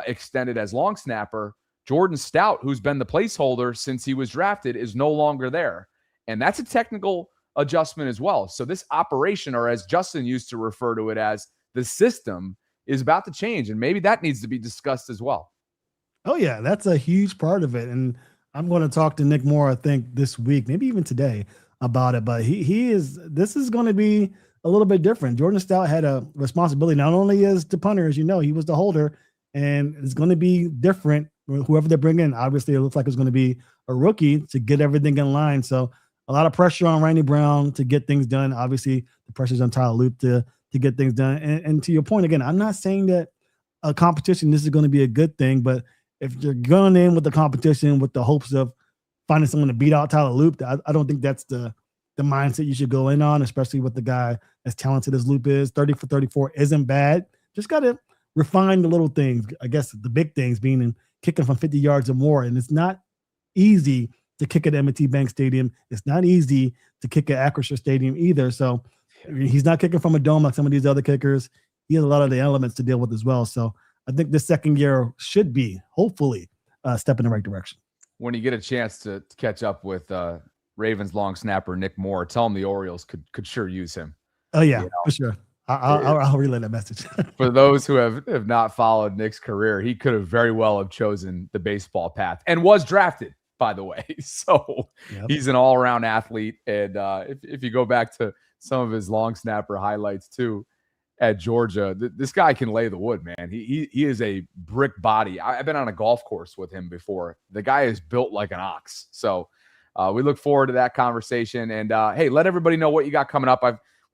extended as long snapper, Jordan Stout, who's been the placeholder since he was drafted, is no longer there. And that's a technical adjustment as well. So this operation, or as Justin used to refer to it as, the system, is about to change. And maybe that needs to be discussed as well. Oh, yeah, that's a huge part of it. And I'm going to talk to Nick Moore, I think, this week, maybe even today, about it. But this is going to be a little bit different. Jordan Stout had a responsibility, not only as the punter, as you know, he was the holder, and it's going to be different. Whoever they bring in, obviously, it looks like it's going to be a rookie to get everything in line. So a lot of pressure on Randy Brown to get things done. Obviously, the pressure's on Tyler Loop to get things done. And to your point, again, I'm not saying that a competition, this is going to be a good thing, but if you're going in with the competition with the hopes of finding someone to beat out Tyler Loop, I don't think that's the mindset you should go in on, especially with the guy as talented as Loop is. 30 for 34 isn't bad. Just got to refine the little things. I guess the big things being in kicking from 50 yards or more. And it's not easy to kick at M&T Bank Stadium. It's not easy to kick at Acrisure Stadium either. So he's not kicking from a dome like some of these other kickers. He has a lot of the elements to deal with as well. So I think this second year should be, hopefully, a step in the right direction. When you get a chance to catch up with Ravens long snapper Nick Moore, tell him the Orioles could sure use him. Oh, yeah, for sure. I'll relay that message. For those who have not followed Nick's career, he could have very well have chosen the baseball path and was drafted, by the way. So He's an all-around athlete. And if you go back to some of his long snapper highlights too at Georgia, this guy can lay the wood, man. He is a brick body. I've been on a golf course with him before. The guy is built like an ox. So we look forward to that conversation. And hey, let everybody know what you got coming up.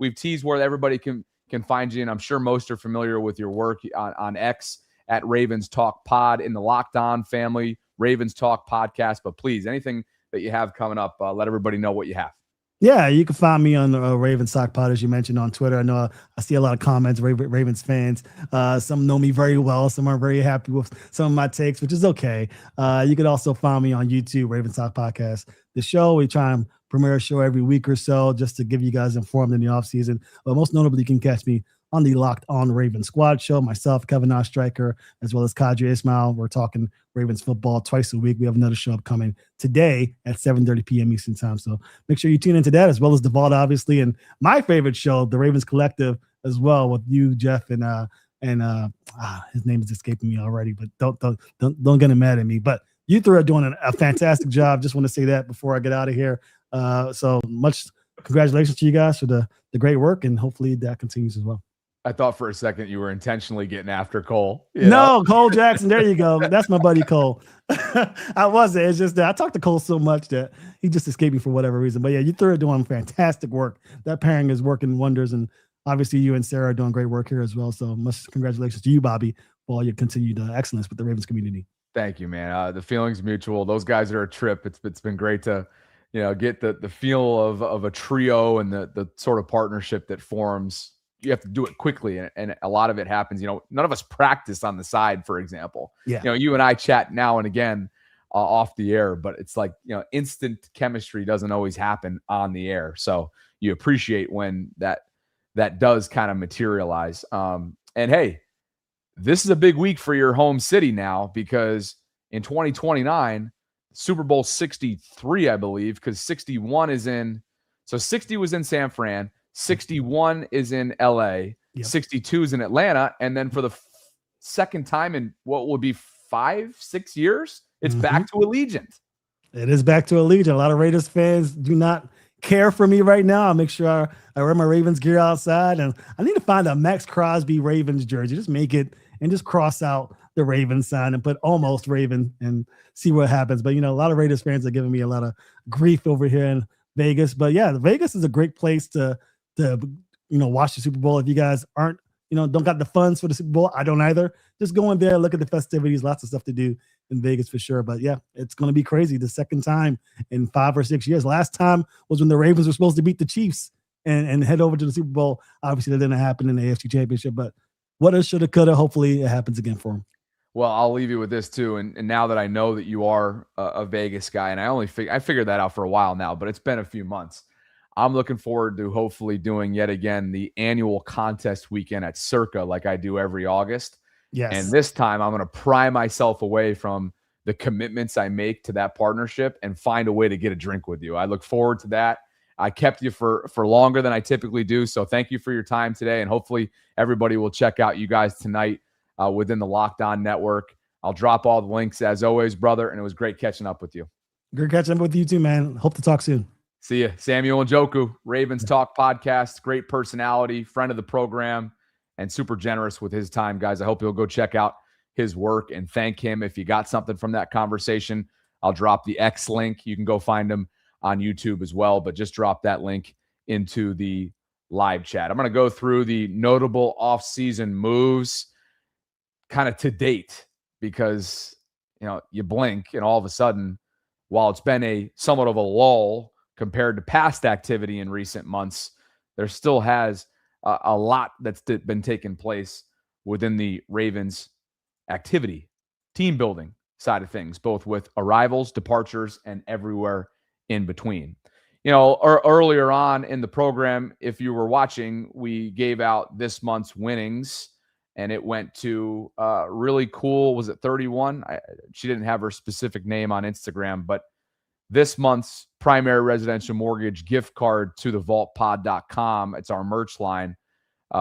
We've teased where everybody can find you, and I'm sure most are familiar with your work on X at Ravens Talk Pod, in the Locked On family, Ravens Talk Podcast. But please, anything that you have coming up, let everybody know what you have. Yeah, you can find me on the Ravens Talk Pod, as you mentioned, on Twitter. I know I see a lot of comments, Ravens fans. Some know me very well. Some are very happy with some of my takes, which is okay. You can also find me on YouTube, Ravens Talk Podcast. The show, we try and premiere a show every week or so just to give you guys informed in the offseason. But most notably, you can catch me on the Locked On Ravens Squad show. Myself, Kevin Ostreicher, as well as Kadri Ismail. We're talking Ravens football twice a week. We have another show upcoming today at 7:30 p.m. Eastern time. So make sure you tune into that, as well as the Vault, obviously, and my favorite show, the Ravens Collective, as well, with you, Jeff, and his name is escaping me already. But don't get him mad at me. But you three are doing a fantastic job. Just want to say that before I get out of here. So much congratulations to you guys for the great work, and hopefully that continues as well. I thought for a second you were intentionally getting after Cole. No, Cole Jackson. There you go. That's my buddy Cole. I wasn't. It's just that I talked to Cole so much that he just escaped me for whatever reason. But yeah, you three are doing fantastic work. That pairing is working wonders, and obviously you and Sarah are doing great work here as well. So much congratulations to you, Bobby, for all your continued excellence with the Ravens community. Thank you, man. The feeling's mutual. Those guys are a trip. It's been great to get the feel of a trio and the sort of partnership that forms. You have to do it quickly, and a lot of it happens. None of us practice on the side, for example. Yeah. You and I chat now and again off the air, but it's like, instant chemistry doesn't always happen on the air. So you appreciate when that does kind of materialize. And hey, this is a big week for your home city now, because in 2029, Super Bowl 63, I believe, because 61 is in. So 60 was in San Fran. 61 is in LA, 62 is in Atlanta, and then for the second time in what will be 5-6 years, it's back to Allegiant. It is back to Allegiant. A lot of Raiders fans do not care for me right now. I'll make sure I wear my Ravens gear outside, and I need to find a Maxx Crosby Ravens jersey. Just make it and just cross out the Ravens sign and put almost Raven and see what happens. But, a lot of Raiders fans are giving me a lot of grief over here in Vegas. But yeah, Vegas is a great place to watch the Super Bowl. If you guys aren't, don't got the funds for the Super Bowl, I don't either. Just go in there, look at the festivities, lots of stuff to do in Vegas for sure. But yeah, it's going to be crazy. The second time in 5 or 6 years. Last time was when the Ravens were supposed to beat the Chiefs and head over to the Super Bowl. Obviously, that didn't happen in the AFC Championship, but what it shoulda, coulda, hopefully it happens again for them. Well, I'll leave you with this too. And now that I know that you are a Vegas guy, and I figured that out for a while now, but it's been a few months. I'm looking forward to hopefully doing yet again the annual contest weekend at Circa like I do every August. Yes. And this time I'm going to pry myself away from the commitments I make to that partnership and find a way to get a drink with you. I look forward to that. I kept you for longer than I typically do. So thank you for your time today. And hopefully everybody will check out you guys tonight within the Locked On Network. I'll drop all the links as always, brother. And it was great catching up with you. Good catching up with you too, man. Hope to talk soon. See you. Samuel Njoku, Ravens Talk Podcast. Great personality, friend of the program, and super generous with his time, guys. I hope you'll go check out his work and thank him. If you got something from that conversation, I'll drop the X link. You can go find him on YouTube as well, but just drop that link into the live chat. I'm going to go through the notable offseason moves kind of to date because, you blink and all of a sudden, while it's been a somewhat of a lull compared to past activity in recent months, there still has a lot that's been taking place within the Ravens activity, team building side of things, both with arrivals, departures, and everywhere in between. Earlier on in the program, if you were watching, we gave out this month's winnings, and it went to really cool. Was it 31? She didn't have her specific name on Instagram, but this month's Primary Residential Mortgage gift card to the vaultpod.com. It's our merch line.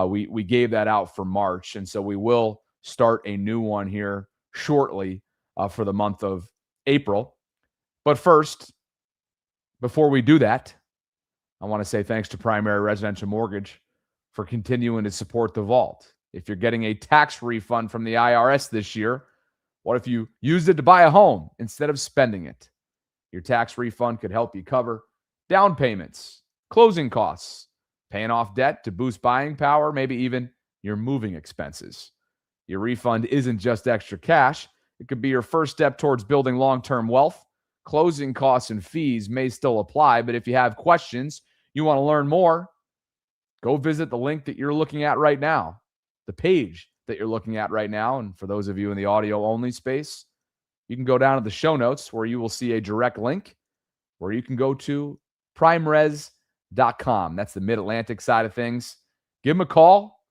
We gave that out for March, and so we will start a new one here shortly for the month of April. But first, before we do that, I want to say thanks to Primary Residential Mortgage for continuing to support the Vault. If you're getting a tax refund from the IRS this year, what if you used it to buy a home instead of spending it? Your tax refund could help you cover down payments, closing costs, paying off debt to boost buying power, maybe even your moving expenses. Your refund isn't just extra cash. It could be your first step towards building long-term wealth. Closing costs and fees may still apply, but if you have questions, you want to learn more, go visit the link that you're looking at right now, the page that you're looking at right now. And for those of you in the audio-only space, you can go down to the show notes where you will see a direct link where you can go to primeres.com. That's the Mid-Atlantic side of things. Give them a call.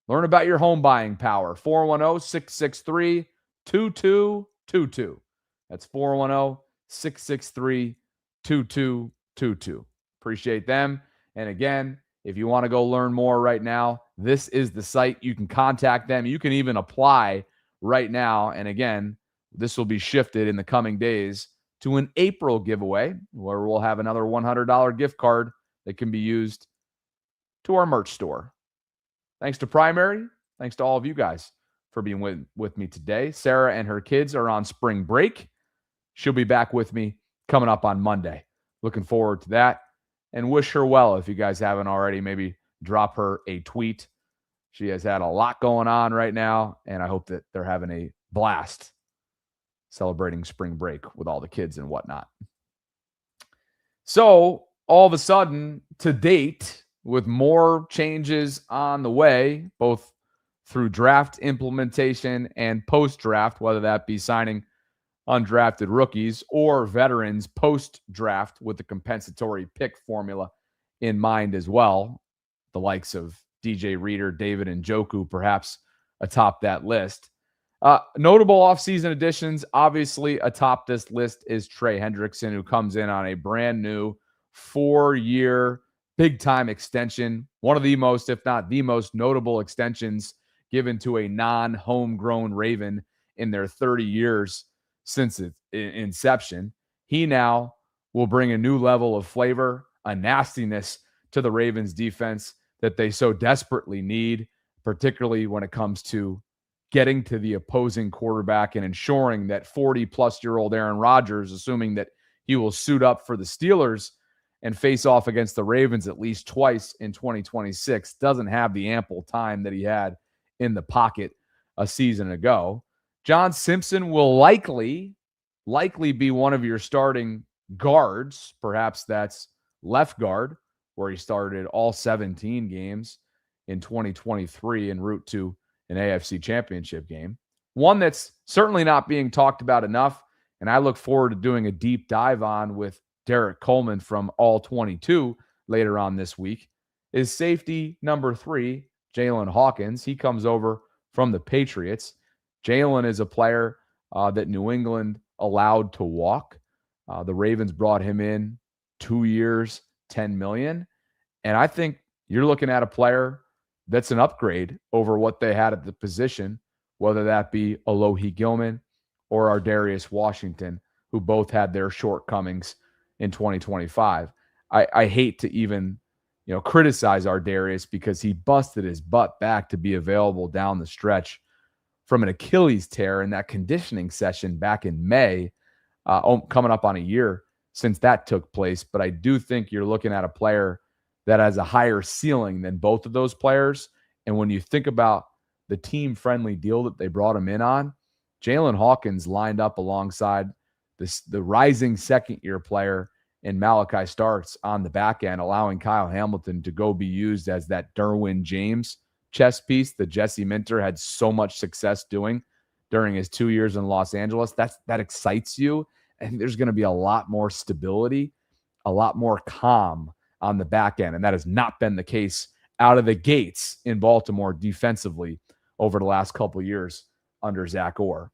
Learn about your home buying power. 410-663-2222. That's 410-663-2222. Appreciate them. And again, if you want to go learn more right now, this is the site. You can contact them. You can even apply right now. And again, this will be shifted in the coming days to an April giveaway where we'll have another $100 gift card that can be used to our merch store. Thanks to Primary. Thanks to all of you guys for being with me today. Sarah and her kids are on spring break. She'll be back with me coming up on Monday. Looking forward to that. And wish her well if you guys haven't already. Maybe drop her a tweet. She has had a lot going on right now, and I hope that they're having a blast celebrating spring break with all the kids and whatnot. So all of a sudden, to date, with more changes on the way, both through draft implementation and post-draft, whether that be signing undrafted rookies or veterans post-draft with the compensatory pick formula in mind as well, the likes of DJ Reader, David Njoku, perhaps atop that list. Notable offseason additions, obviously atop this list is Trey Hendrickson, who comes in on a brand new 4-year big-time extension, one of the most, if not the most notable extensions given to a non-homegrown Raven in their 30 years since its inception. He now will bring a new level of flavor, a nastiness to the Ravens defense that they so desperately need, particularly when it comes to getting to the opposing quarterback and ensuring that 40-plus-year-old Aaron Rodgers, assuming that he will suit up for the Steelers and face off against the Ravens at least twice in 2026, doesn't have the ample time that he had in the pocket a season ago. John Simpson will likely be one of your starting guards. Perhaps that's left guard, where he started all 17 games in 2023 en route to an AFC championship game. One that's certainly not being talked about enough, and I look forward to doing a deep dive on with Derek Coleman from All 22 later on this week, is safety number 3, Jalen Hawkins. He comes over from the Patriots. Jalen is a player that New England allowed to walk. The Ravens brought him in 2 years, $10 million. And I think you're looking at a player that's an upgrade over what they had at the position, whether that be Alohi Gilman or Ardarius Washington, who both had their shortcomings in 2025. I hate to even, criticize Ardarius because he busted his butt back to be available down the stretch from an Achilles tear in that conditioning session back in May, coming up on a year since that took place. But I do think you're looking at a player that has a higher ceiling than both of those players. And when you think about the team-friendly deal that they brought him in on, Jalen Hawkins lined up alongside the rising second-year player in Malachi Starks on the back end, allowing Kyle Hamilton to go be used as that Derwin James chess piece that Jesse Minter had so much success doing during his 2 years in Los Angeles. That excites you. And there's going to be a lot more stability, a lot more calm on the back end. And that has not been the case out of the gates in Baltimore defensively over the last couple of years under Zach Orr.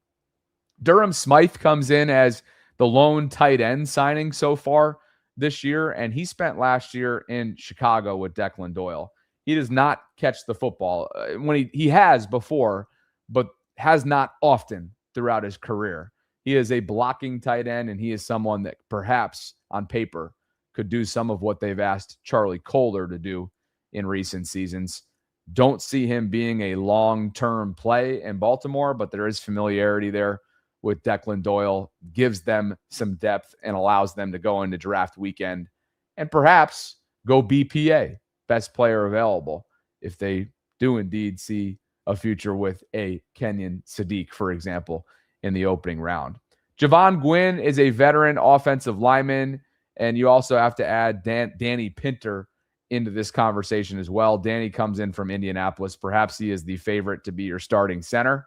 Durham Smythe comes in as the lone tight end signing so far this year, and he spent last year in Chicago with Declan Doyle. He does not catch the football when he has before, but has not often throughout his career. He is a blocking tight end, and he is someone that perhaps on paper could do some of what they've asked Charlie Kohler to do in recent seasons. Don't see him being a long-term play in Baltimore, but there is familiarity there with Declan Doyle, gives them some depth and allows them to go into draft weekend and perhaps go BPA, best player available, if they do indeed see a future with a Kenyon Sadiq, for example, in the opening round. Javon Gwynn is a veteran offensive lineman, and you also have to add Danny Pinter into this conversation as well. Danny comes in from Indianapolis. Perhaps he is the favorite to be your starting center.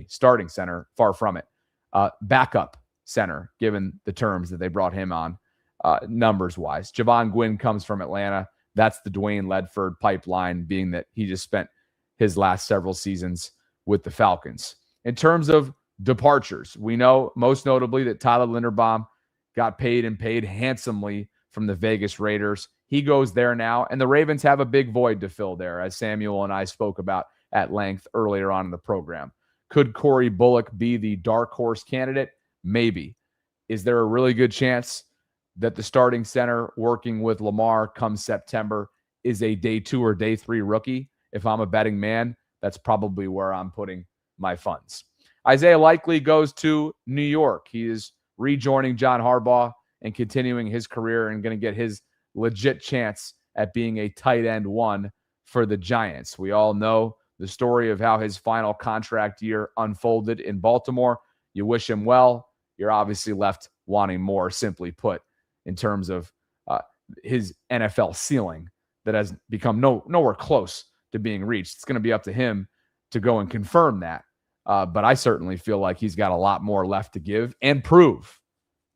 Starting center, far from it. Backup center, given the terms that they brought him on numbers-wise. Javon Gwynn comes from Atlanta. That's the Dwayne Ledford pipeline, being that he just spent his last several seasons with the Falcons. In terms of departures, we know most notably that Tyler Linderbaum got paid handsomely from the Vegas Raiders. He goes there now, and the Ravens have a big void to fill there, as Samuel and I spoke about at length earlier on in the program. Could Corey Bullock be the dark horse candidate? Maybe. Is there a really good chance that the starting center working with Lamar come September is a day 2 or day 3 rookie? If I'm a betting man, that's probably where I'm putting my funds. Isaiah Likely goes to New York. He is rejoining John Harbaugh and continuing his career and going to get his legit chance at being a tight end 1 for the Giants. We all know the story of how his final contract year unfolded in Baltimore. You wish him well. You're obviously left wanting more, simply put, in terms of his NFL ceiling that has become nowhere close to being reached. It's going to be up to him to go and confirm that. But I certainly feel like he's got a lot more left to give and prove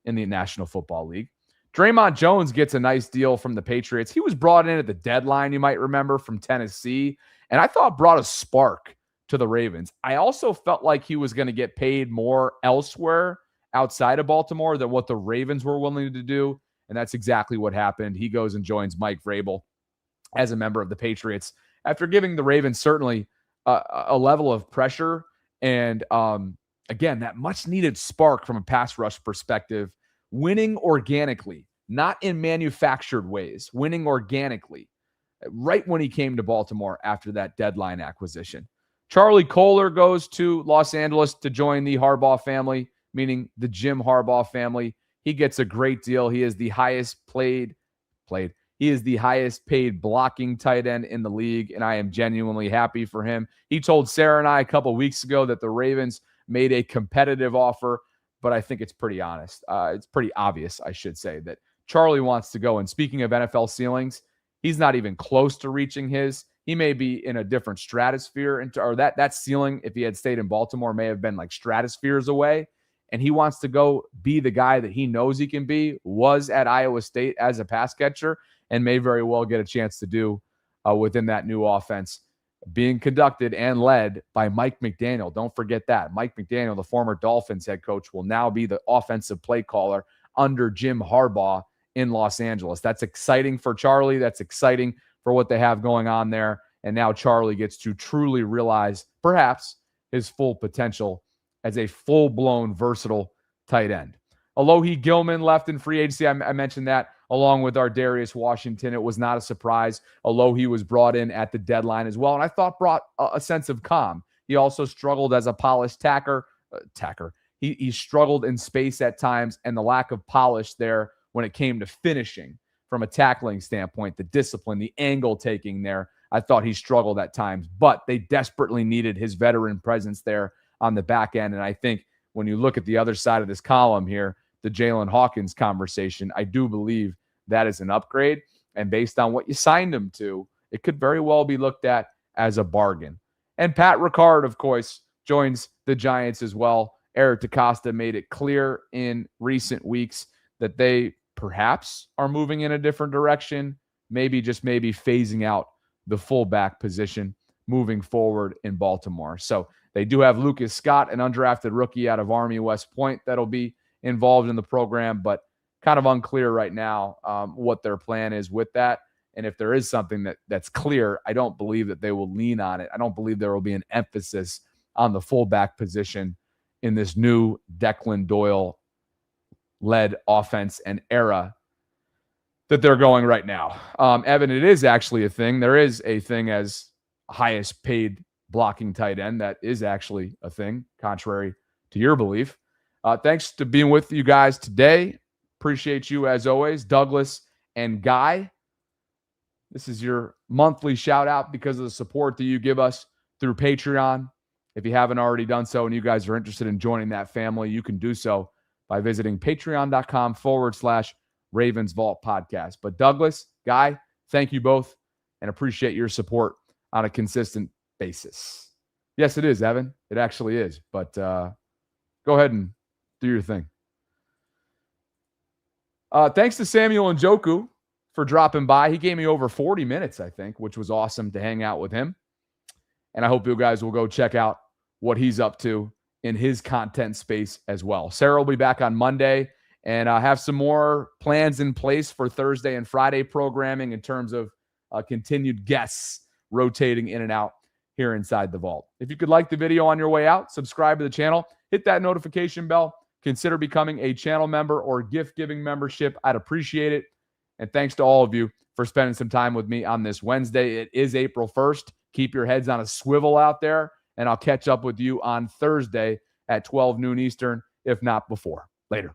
in the National Football League. Draymond Jones gets a nice deal from the Patriots. He was brought in at the deadline, you might remember, from Tennessee, and I thought brought a spark to the Ravens. I also felt like he was going to get paid more elsewhere outside of Baltimore than what the Ravens were willing to do, and that's exactly what happened. He goes and joins Mike Vrabel as a member of the Patriots after giving the Ravens certainly a level of pressure and, again, that much-needed spark from a pass rush perspective, winning organically, not in manufactured ways, winning organically, right when he came to Baltimore after that deadline acquisition. Charlie Kohler goes to Los Angeles to join the Harbaugh family, meaning the Jim Harbaugh family. He gets a great deal. He is the highest paid blocking tight end in the league, and I am genuinely happy for him. He told Sarah and I a couple weeks ago that the Ravens made a competitive offer, but I think it's pretty honest. It's pretty obvious, I should say, that Charlie wants to go. And speaking of NFL ceilings, he's not even close to reaching his. he may be in a different stratosphere, or that ceiling, if he had stayed in Baltimore, may have been like stratospheres away. And he wants to go be the guy that he knows he can be, was at Iowa State as a pass catcher, and may very well get a chance to do within that new offense being conducted and led by Mike McDaniel. Don't forget that. Mike McDaniel, the former Dolphins head coach, will now be the offensive play caller under Jim Harbaugh in Los Angeles. That's exciting for Charlie. That's exciting for what they have going on there. And now Charlie gets to truly realize perhaps his full potential as a full-blown versatile tight end. Alohi Gilman left in free agency. I mentioned that along with our Darius Washington. It was not a surprise. Alohi was brought in at the deadline as well, and I thought brought a sense of calm. He also struggled as a polished tacker. He struggled in space at times, and the lack of polish there when it came to finishing from a tackling standpoint, the discipline, the angle taking there, I thought he struggled at times, but they desperately needed his veteran presence there on the back end. And I think when you look at the other side of this column here, the Jalen Hawkins conversation, I do believe that is an upgrade. And based on what you signed him to, it could very well be looked at as a bargain. And Pat Ricard, of course, joins the Giants as well. Eric DaCosta made it clear in recent weeks that they perhaps are moving in a different direction, maybe phasing out the fullback position moving forward in Baltimore. So they do have Lucas Scott, an undrafted rookie out of Army West Point, that'll be involved in the program, but kind of unclear right now what their plan is with that. And if there is something that's clear, I don't believe that they will lean on it. I don't believe there will be an emphasis on the fullback position in this new Declan Doyle-led offense and era that they're going right now. Evan, it is actually a thing. There is a thing as highest paid blocking tight end. That is actually a thing, contrary to your belief. Thanks to being with you guys today. Appreciate you as always, Douglas and Guy. This is your monthly shout out because of the support that you give us through Patreon. If you haven't already done so and you guys are interested in joining that family, you can do so by visiting patreon.com/Ravens Vault Podcast. But Douglas, Guy, thank you both and appreciate your support on a consistent basis. Yes, it is, Evan. It actually is. But go ahead and do your thing. Thanks to Samuel Njoku for dropping by. He gave me over 40 minutes, I think, which was awesome to hang out with him. And I hope you guys will go check out what he's up to in his content space as well. Sarah will be back on Monday, and I have some more plans in place for Thursday and Friday programming in terms of continued guests rotating in and out here inside the vault. If you could like the video on your way out, subscribe to the channel, hit that notification bell, consider becoming a channel member or gift-giving membership. I'd appreciate it. And thanks to all of you for spending some time with me on this Wednesday. It is April 1st. Keep your heads on a swivel out there, and I'll catch up with you on Thursday at 12 noon Eastern, if not before. Later.